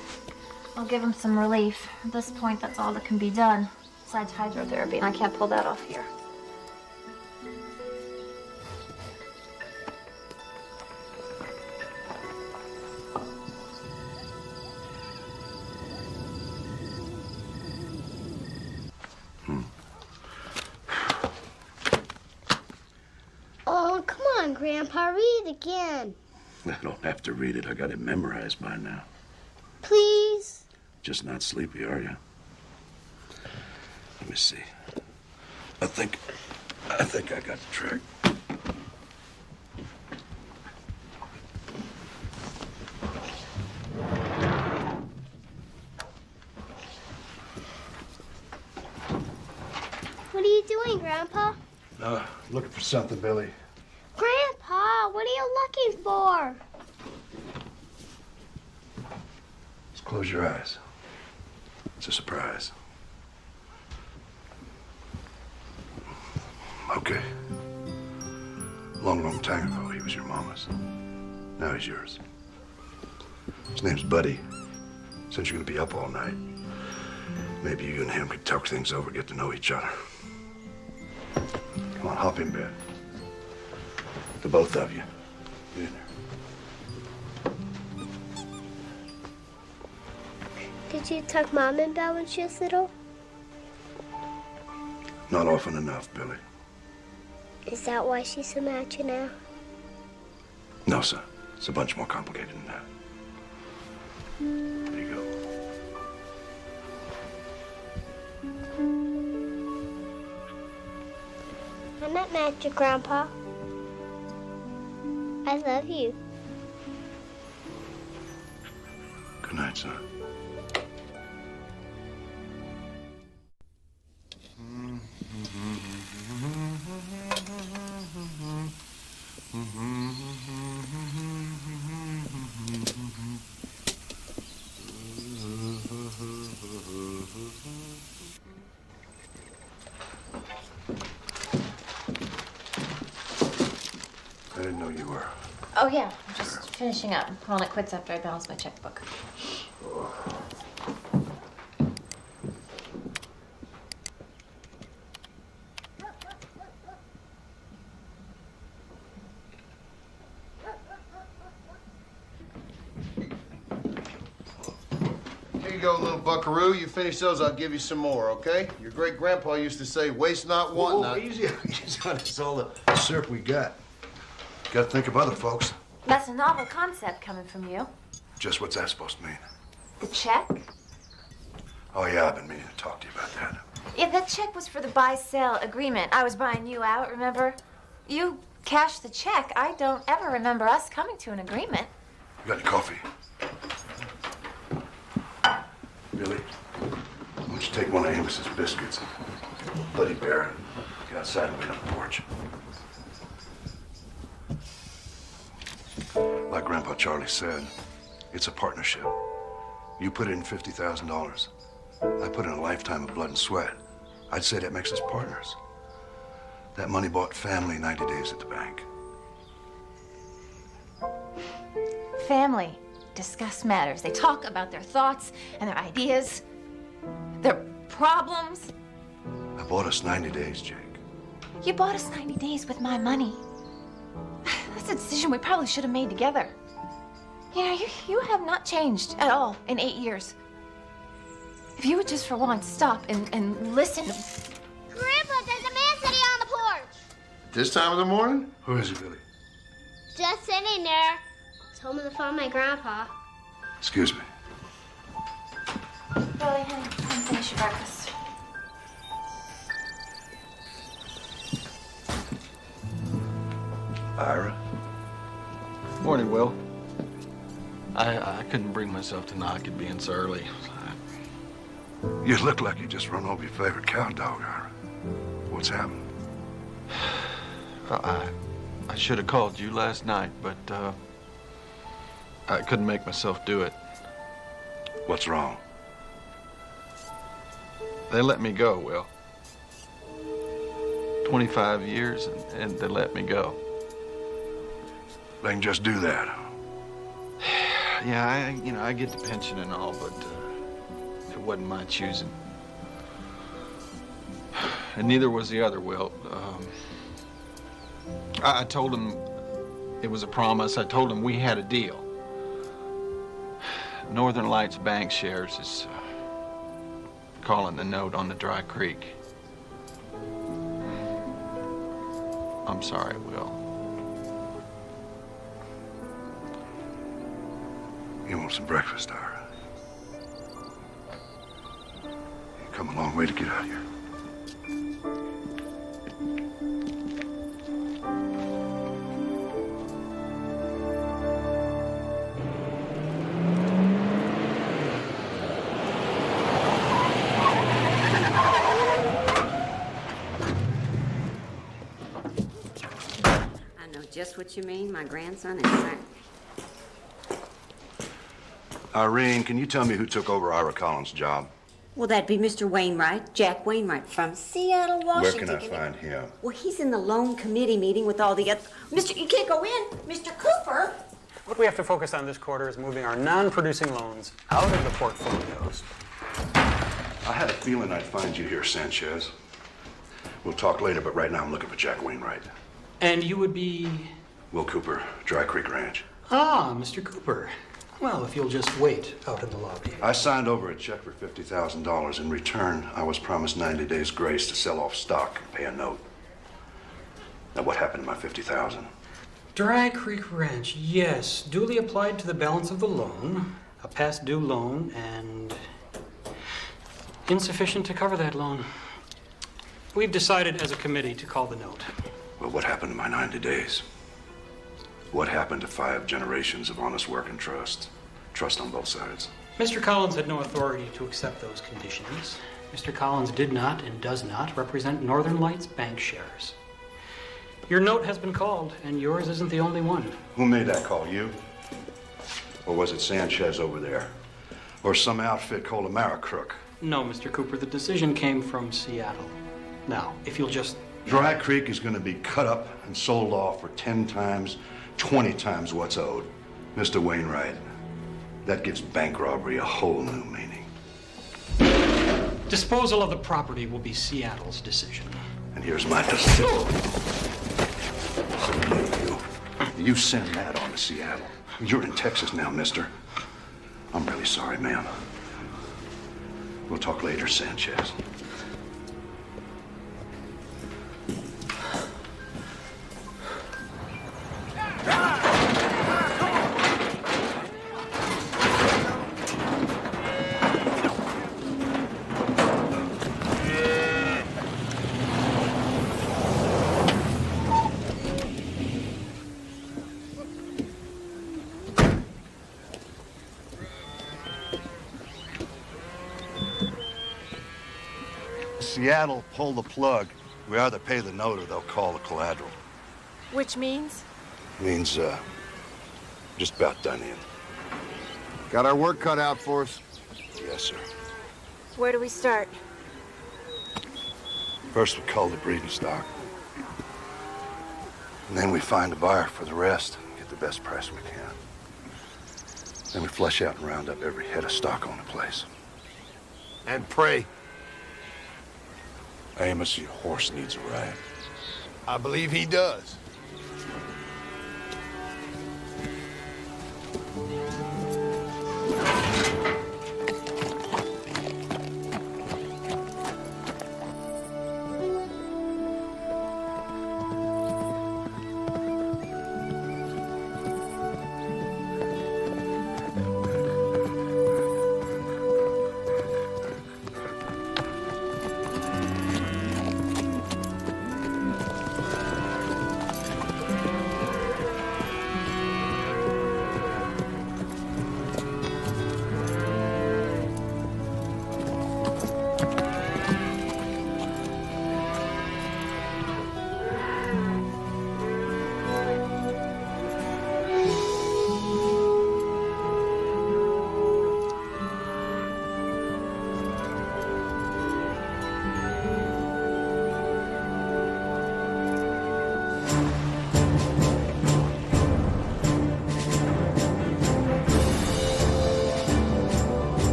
I'll give him some relief. At this point, that's all that can be done. Besides hydrotherapy, and I can't pull that off here. Oh, come on, Grandpa, read it again. I don't have to read it. I got it memorized by now. Please? Just not sleepy, are you? Let me see. I think I got the trick. What are you doing, Grandpa? Looking for something, Billy. Grandpa, what are you looking for? Just close your eyes. It's a surprise. Okay. Long, long time ago, he was your mama's. Now he's yours. His name's Buddy. Since you're gonna be up all night, maybe you and him could talk things over, get to know each other. Come on, hop in bed. The both of you. Get in there. Did you tuck Mom in bed when she was little? Not often enough, Billy. Is that why she's so mad at you now? No, son. It's a bunch more complicated than that. There you go. I'm not mad at you, Grandpa. I love you. Good night, son. I didn't know you were. Oh, yeah. I'm just finishing up. I'm calling it quits after I balance my checkbook. go, little buckaroo. You finish those, I'll give you some more, okay? Your great-grandpa used to say, waste not, want not. Easy on us. All the syrup we got. Got to think of other folks. That's a novel concept coming from you. Just what's that supposed to mean? The check? Oh, yeah, I've been meaning to talk to you about that. Yeah, that check was for the buy-sell agreement. I was buying you out, remember? You cashed the check. I don't ever remember us coming to an agreement. You got any coffee? Billy, why don't you take one of Amos's biscuits and Buddy Bear and get outside and wait on the porch. Like Grandpa Charlie said, it's a partnership. You put in $50,000. I put in a lifetime of blood and sweat. I'd say that makes us partners. That money bought family 90 days at the bank. Family discuss matters. They talk about their thoughts and their ideas, their problems. I bought us 90 days, Jake. You bought us 90 days with my money. That's a decision we probably should have made together. You know, you have not changed at all in 8 years. If you would just for once stop and listen. Grandpa, there's a man sitting on the porch. This time of the morning? Who is it, Billy? Just sitting there. Told me to phone my grandpa. Excuse me. Billy, honey, come finish your breakfast. Ira? Morning, Will. I couldn't bring myself to knock it being so early. You look like you just run over your favorite cow dog, Ira. What's happened? Well, I should have called you last night, but I couldn't make myself do it. What's wrong? They let me go, Will. 25 years, and they let me go. They can just do that. Yeah, I get the pension and all, but it wasn't my choosing. And neither was the other, Will. I told him it was a promise. I told him we had a deal. Northern Lights Bank Shares is calling the note on the Dry Creek. I'm sorry, Will. You want some breakfast, Ira? You come a long way to get out here. I know just what you mean. My grandson is sick. Irene, can you tell me who took over Ira Collins' job? Well, that'd be Mr. Wainwright, Jack Wainwright from Seattle, Washington. Where can I find him? Well, he's in the loan committee meeting with all the other... Mister, you can't go in. Mr. Cooper. What we have to focus on this quarter is moving our non-producing loans out of the portfolios. I had a feeling I'd find you here, Sanchez. We'll talk later, but right now I'm looking for Jack Wainwright. And you would be... Will Cooper, Dry Creek Ranch. Ah, Mr. Cooper. Well, if you'll just wait out in the lobby. I signed over a check for $50,000. In return, I was promised 90 days grace to sell off stock and pay a note. Now, what happened to my $50,000? Dry Creek Ranch, yes. Duly applied to the balance of the loan, a past due loan, and insufficient to cover that loan. We've decided as a committee to call the note. Well, what happened to my 90 days? What happened to 5 generations of honest work and trust? Trust on both sides. Mr. Collins had no authority to accept those conditions. Mr. Collins did not and does not represent Northern Lights Bank Shares. Your note has been called, and yours isn't the only one. Who made that call, you? Or was it Sanchez over there? Or some outfit called Americrook? No, Mr. Cooper, the decision came from Seattle. Now, if you'll just... Dry Creek is going to be cut up and sold off for 10 times, 20 times what's owed. Mr. Wainwright, that gives bank robbery a whole new meaning. Disposal of the property will be Seattle's decision. And here's my decision. You send that on to Seattle. You're in Texas now, mister. I'm really sorry, ma'am. We'll talk later, Sanchez. Seattle pull the plug. We either pay the note or they'll call the collateral. Which means? Means, just about done in. Got our work cut out for us? Yes, sir. Where do we start? First we cull the breeding stock. And then we find a buyer for the rest, get the best price we can. Then we flush out and round up every head of stock on the place. And pray. Amos, your horse needs a ride. I believe he does.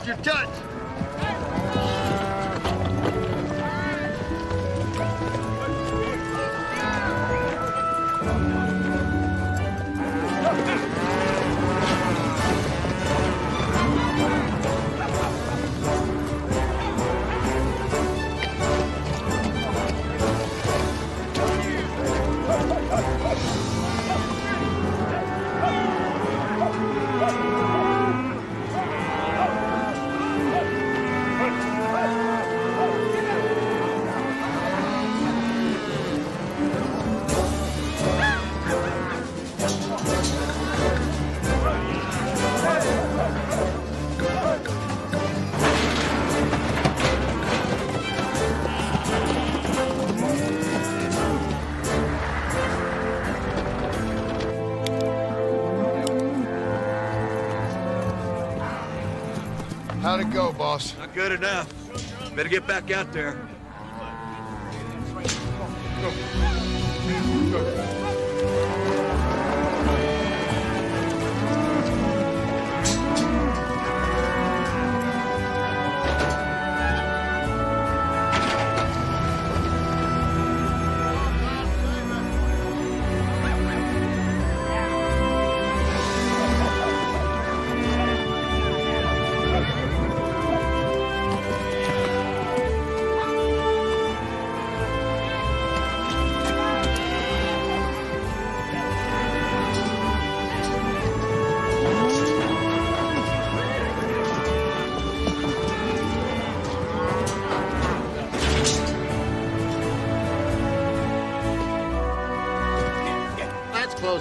Your touch. How'd it go, boss? Not good enough. Better get back out there.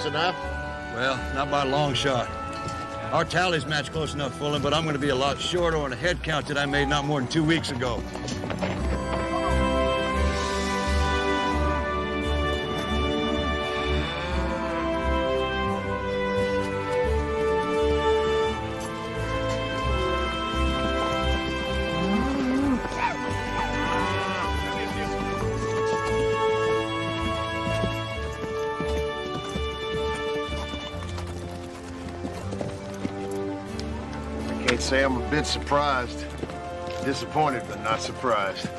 close enough? Well, not by a long shot. Our tallies match close enough, Fulham, but I'm going to be a lot short on a head count that I made not more than 2 weeks ago. Can't say I'm a bit surprised. Disappointed, but not surprised.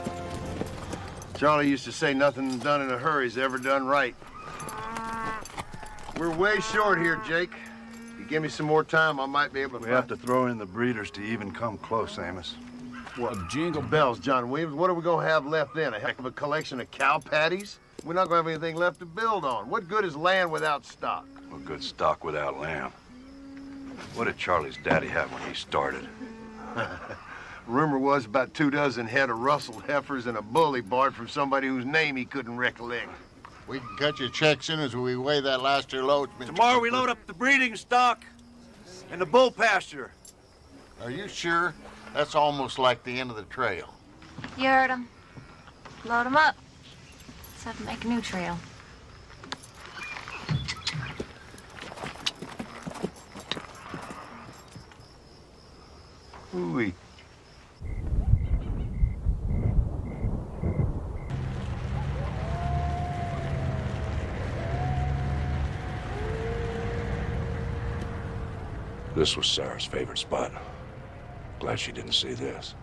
Charlie used to say nothing done in a hurry is ever done right. We're way short here, Jake. If you give me some more time, I might be able to... We have to throw in the breeders to even come close, Amos. What, jingle bells, John Williams? What are we gonna have left then? A heck of a collection of cow patties? We're not gonna have anything left to build on. What good is land without stock? What good stock without lamb? What did Charlie's daddy have when he started? Rumor was about 24 head of rustled heifers and a bull he borrowed from somebody whose name he couldn't recollect. We can cut your checks in as we weigh that last year load. Tomorrow we load up the breeding stock and the bull pasture. Are you sure? That's almost like the end of the trail. You heard him. Load him up. Let's have to make a new trail. Ooh-wee. This was Sarah's favorite spot. Glad she didn't see this.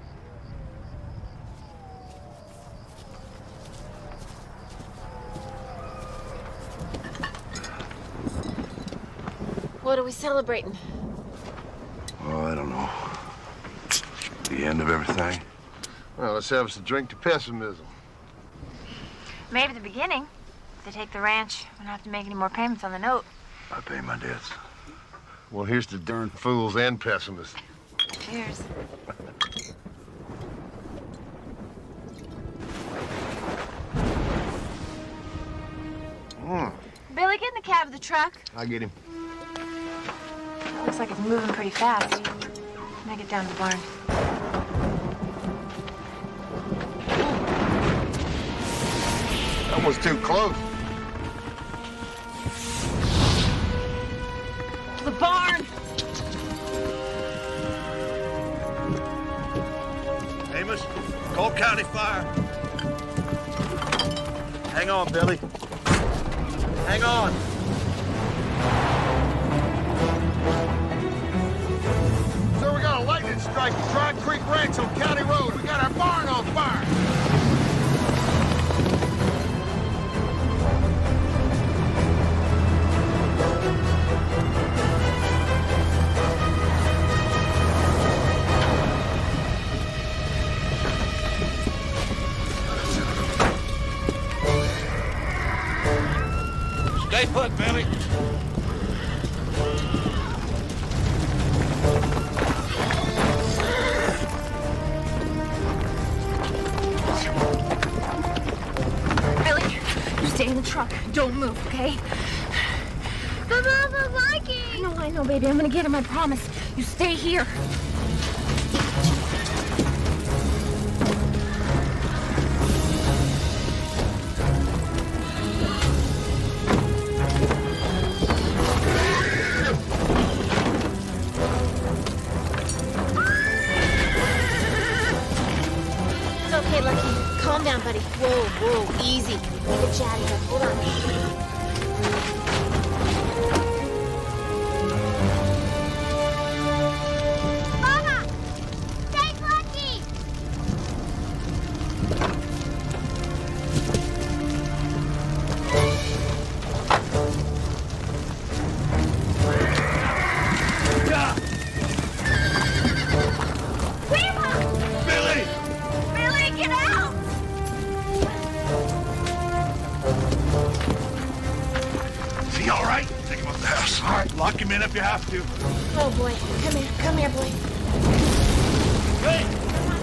What are we celebrating? Oh, I don't know. The end of everything? Well, let's have us a drink to pessimism. Maybe the beginning. If they take the ranch, we don't have to make any more payments on the note. I pay my debts. Well, here's to darn fools and pessimists. Cheers. Billy, get in the cab of the truck. I'll get him. Looks like it's moving pretty fast. Make it down to the barn. That was too close. To the barn! Amos, Cole County Fire. Hang on, Billy. Hang on. So we got a lightning strike at Tri Creek Ranch on County Road. We got our barn on fire. Stay put, Billy. Billy, you stay in the truck. Don't move, okay? But Mama, Mikey! I know, baby. I'm gonna get him, I promise. You stay here. It's okay, Lucky. Calm down, buddy. Whoa, easy. Make it chatty, but hold on. Mama! Take Lucky! Grandma! Billy! Billy, get out! Is he all right? Take him up the house. All right, lock him in if you have to. Oh, boy. Come here, boy. Hey! Come on.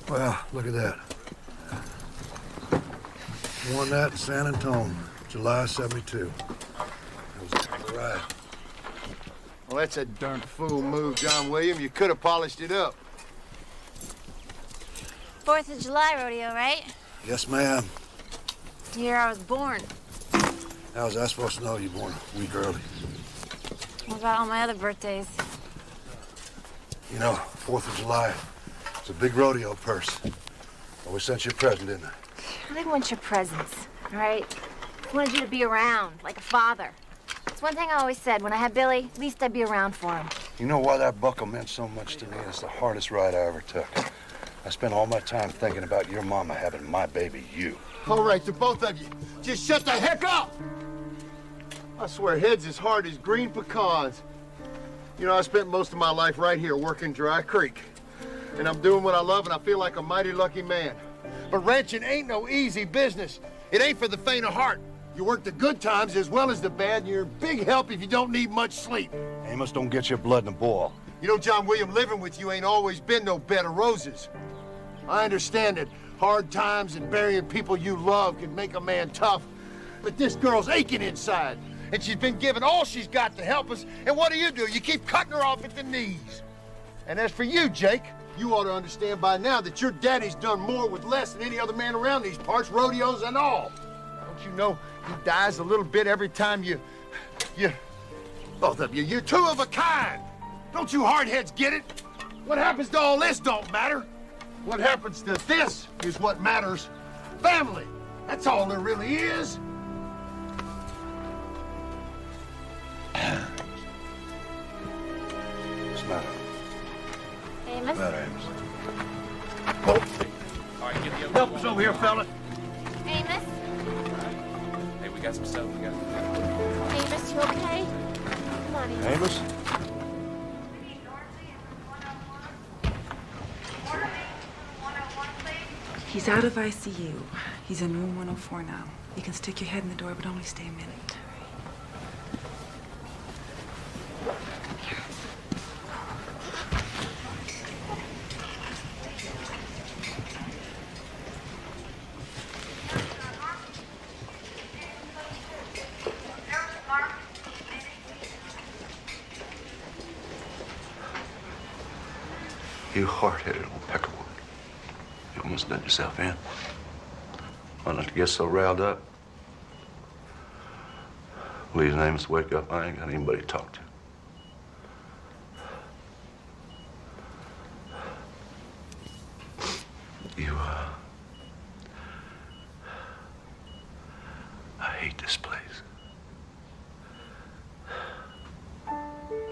Well, look at that. Won that in San Antonio, July '72. That was a ride. Well, that's a darn fool move, John William. You could have polished it up. 4th of July rodeo, right? Yes, ma'am. The year I was born. How was I supposed to know you born a week early? What about all my other birthdays? You know, 4th of July, it's a big rodeo purse. Well, we sent you a present, didn't I? I didn't want your presents, all right? I wanted you to be around, like a father. It's one thing I always said. When I had Billy, at least I'd be around for him. You know why that buckle meant so much to me? It's the hardest ride I ever took. I spent all my time thinking about your mama having my baby, you. All right, the both of you, just shut the heck up! I swear, head's as hard as green pecans. You know, I spent most of my life right here working Dry Creek. And I'm doing what I love, and I feel like a mighty lucky man. But ranching ain't no easy business. It ain't for the faint of heart. You work the good times as well as the bad, and you're big help if you don't need much sleep. Amos, don't get your blood in a boil. You know, John William, living with you ain't always been no bed of roses. I understand that hard times and burying people you love can make a man tough, but this girl's aching inside, and she's been given all she's got to help us, and what do? You keep cutting her off at the knees. And as for you, Jake, you ought to understand by now that your daddy's done more with less than any other man around these parts, rodeos and all. Don't you know he dies a little bit every time you, both of you, you're two of a kind. Don't you hardheads get it? What happens to all this don't matter. What happens to this is what matters. Family. That's all there really is. What's the matter? Amos? What's the matter, Amos? All right, get the other Help us over here, fella. Amos? Hey, we got some stuff. Amos, you okay? Come on, Amos. Amos? He's out of ICU. He's in room 104 now. You can stick your head in the door, but only stay a minute. You hard-headed old peckerwood. You almost let yourself in. Why not you get so riled up? Please, Amos, wake up. I ain't got anybody to talk to. I hate this place.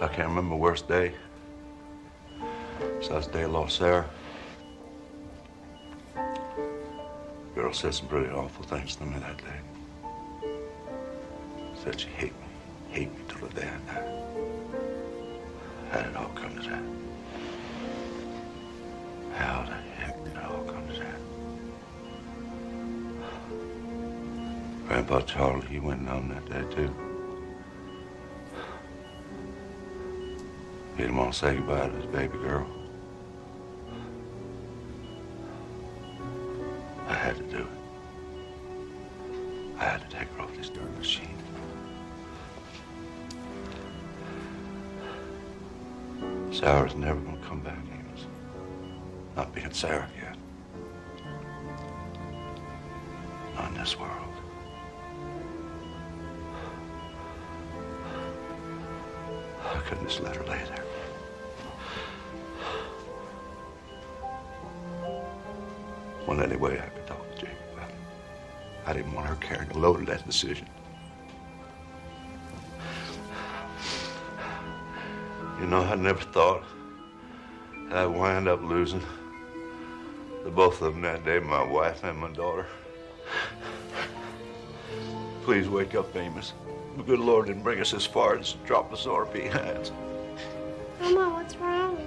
I can't remember the worst day. Besides the day I lost Sarah. The girl said some pretty awful things to me that day. Said she hate me till the day I die. How did it all come to that? How the heck did it all come to that? Grandpa Charlie, he went down that day too. He didn't want to say goodbye to his baby girl. I had to do it. I had to take her off this darn machine. Sarah's never gonna come back, Amos. Not being Sarah yet. Not in this world. I couldn't just let her lay there. Well, anyway, I could talk to Jake about it. I didn't want her carrying the load of that decision. You know, I never thought I'd wind up losing the both of them that day, my wife and my daughter. Please wake up, Amos. The good Lord didn't bring us as far as to drop us on our behinds. Mama, what's wrong?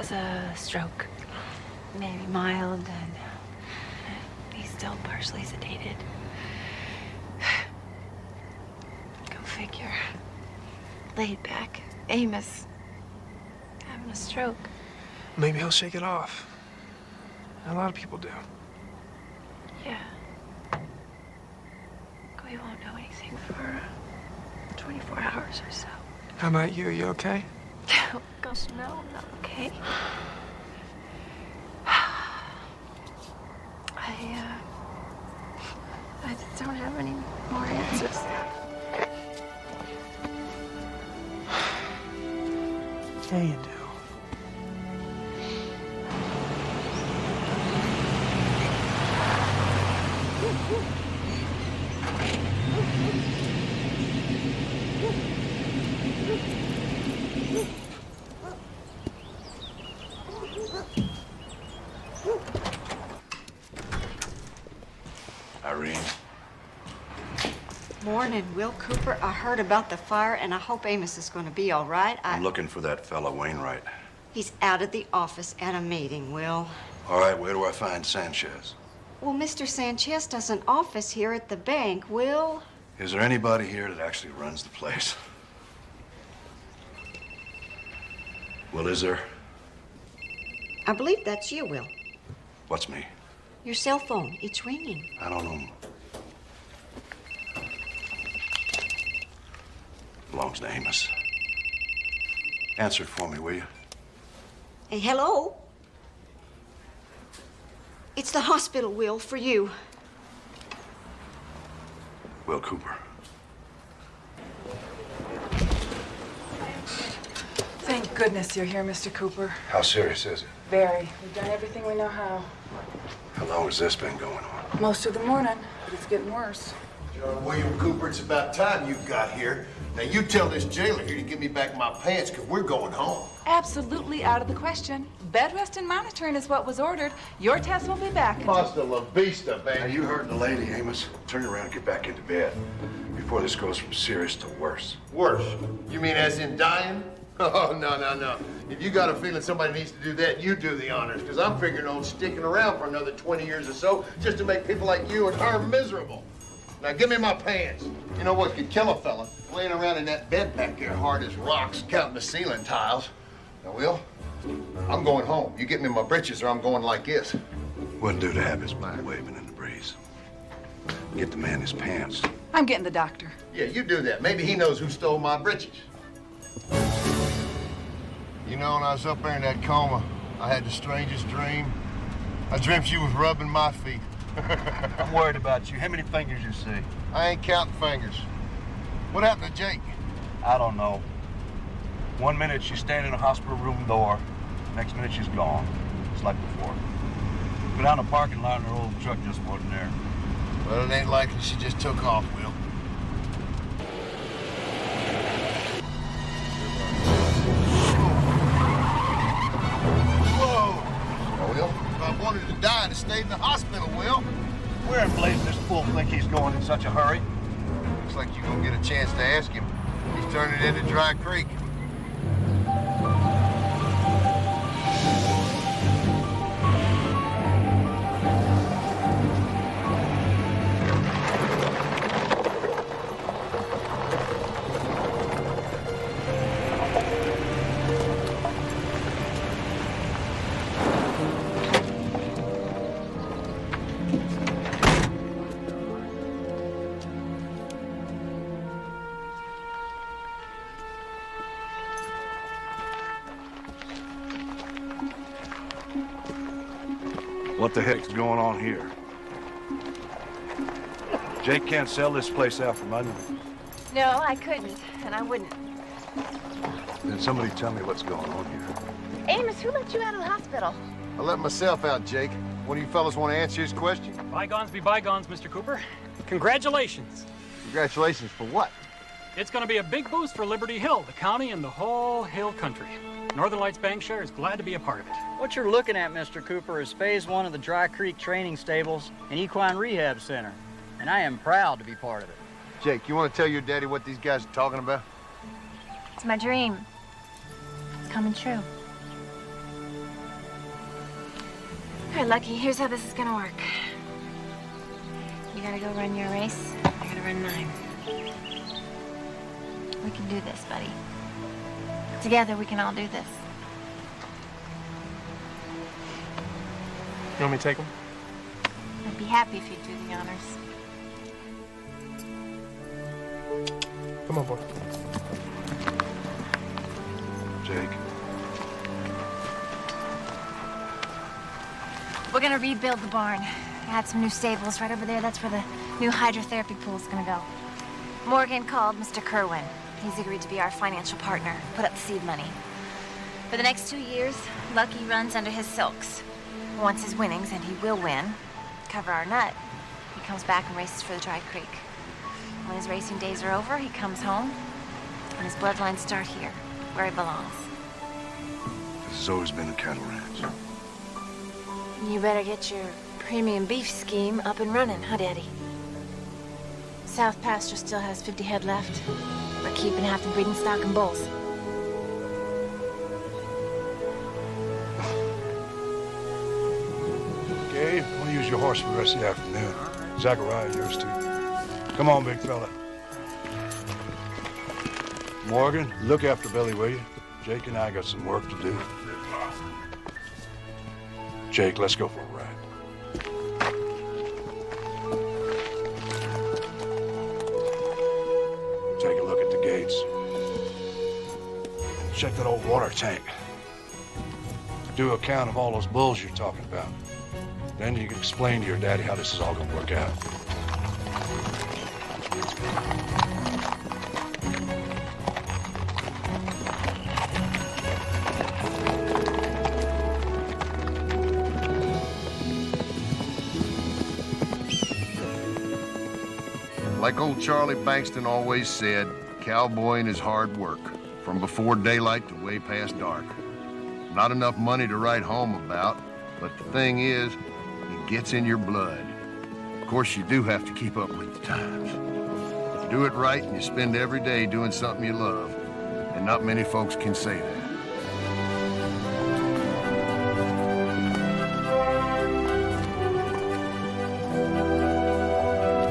has a stroke. Maybe mild, and he's still partially sedated. Go figure. Laid back. Amos having a stroke. Maybe he'll shake it off. A lot of people do. Yeah. We won't know anything for 24 hours or so. How about you? You okay? Oh, gosh, no, I'm not okay. I just don't have any more answers. Yeah, you do. Irene. Morning, Will Cooper. I heard about the fire, and I hope Amos is going to be all right. I'm looking for that fella, Wainwright. He's out at the office at a meeting, Will. All right, where do I find Sanchez? Well, Mr. Sanchez does an office here at the bank, Will. Is there anybody here that actually runs the place? Well, is there? I believe that's you, Will. What's me? Your cell phone. It's ringing. I don't know. Belongs to Amos. Answer it for me, will you? Hey, hello? It's the hospital, Will, for you. Will Cooper. Thank goodness you're here, Mr. Cooper. How serious is it? Very. We've done everything we know how. How long has this been going on? Most of the morning, but it's getting worse. John William Cooper, it's about time you got here. Now, you tell this jailer here to give me back my pants, because we're going home. Absolutely out of the question. Bed rest and monitoring is what was ordered. Your test will be back. Hasta la vista, baby. Now, you heard the lady, Amos. Turn around and get back into bed before this goes from serious to worse. Worse? You mean as in dying? Oh, no. If you got a feeling somebody needs to do that, you do the honors, because I'm figuring on sticking around for another 20 years or so just to make people like you and her miserable. Now, give me my pants. You know what could kill a fella? Laying around in that bed back there hard as rocks, counting the ceiling tiles. Now, Will, I'm going home. You get me my britches or I'm going like this. Wouldn't do to have his mind waving in the breeze. Get the man his pants. I'm getting the doctor. Yeah, you do that. Maybe he knows who stole my britches. You know, when I was up there in that coma, I had the strangest dream. I dreamt you was rubbing my feet. I'm worried about you. How many fingers you see? I ain't counting fingers. What happened to Jake? I don't know. 1 minute she's standing in a hospital room door. Next minute she's gone. It's like before. Go down the parking lot and her old truck just wasn't there. Well, it ain't likely she just took off, Will. Whoa! Will, if I wanted to die, I'd have stayed in the hospital, Will. Where in blazes this fool think he's going in such a hurry? Looks like you're gonna get a chance to ask him. He's turning into Dry Creek. What the heck's going on here? Jake can't sell this place out from under me. No, I couldn't, and I wouldn't. Then somebody tell me what's going on here. Amos, who let you out of the hospital? I let myself out, Jake. One of you fellas want to answer his question? Bygones be bygones, Mr. Cooper. Congratulations. Congratulations for what? It's going to be a big boost for Liberty Hill, the county, and the whole Hill country. Northern Lights Bank Share is glad to be a part of it. What you're looking at, Mr. Cooper, is Phase 1 of the Dry Creek Training Stables and Equine Rehab Center. And I am proud to be part of it. Jake, you want to tell your daddy what these guys are talking about? It's my dream. It's coming true. All right, Lucky, here's how this is gonna work. You gotta go run your race. I gotta run mine. We can do this, buddy. Together, we can all do this. You want me to take him? I'd be happy if you'd do the honors. Come on, boy. Jake. We're gonna rebuild the barn. Add some new stables right over there. That's where the new hydrotherapy pool's gonna go. Morgan called Mr. Kerwin. He's agreed to be our financial partner, put up the seed money. For the next 2 years, Lucky runs under his silks. Once his winnings, and he will win, cover our nut, he comes back and races for the Dry Creek. When his racing days are over, he comes home, and his bloodlines start here, where he belongs. This has always been a cattle ranch. You better get your premium beef scheme up and running, huh, Daddy? South Pasture still has 50 head left. We're keeping half the breeding stock and bulls. Gabe, we'll use your horse for the rest of the afternoon. Zachariah, yours too. Come on, big fella. Morgan, look after Billy, will you? Jake and I got some work to do. Jake, let's go for a ride. Take a look at the gates. And check that old water tank. Do a count of all those bulls you're talking about. Then you can explain to your daddy how this is all gonna work out. Like old Charlie Bankston always said, cowboying is hard work, from before daylight to way past dark. Not enough money to write home about, but the thing is, it gets in your blood. Of course, you do have to keep up with the times. You do it right and you spend every day doing something you love, and not many folks can say that.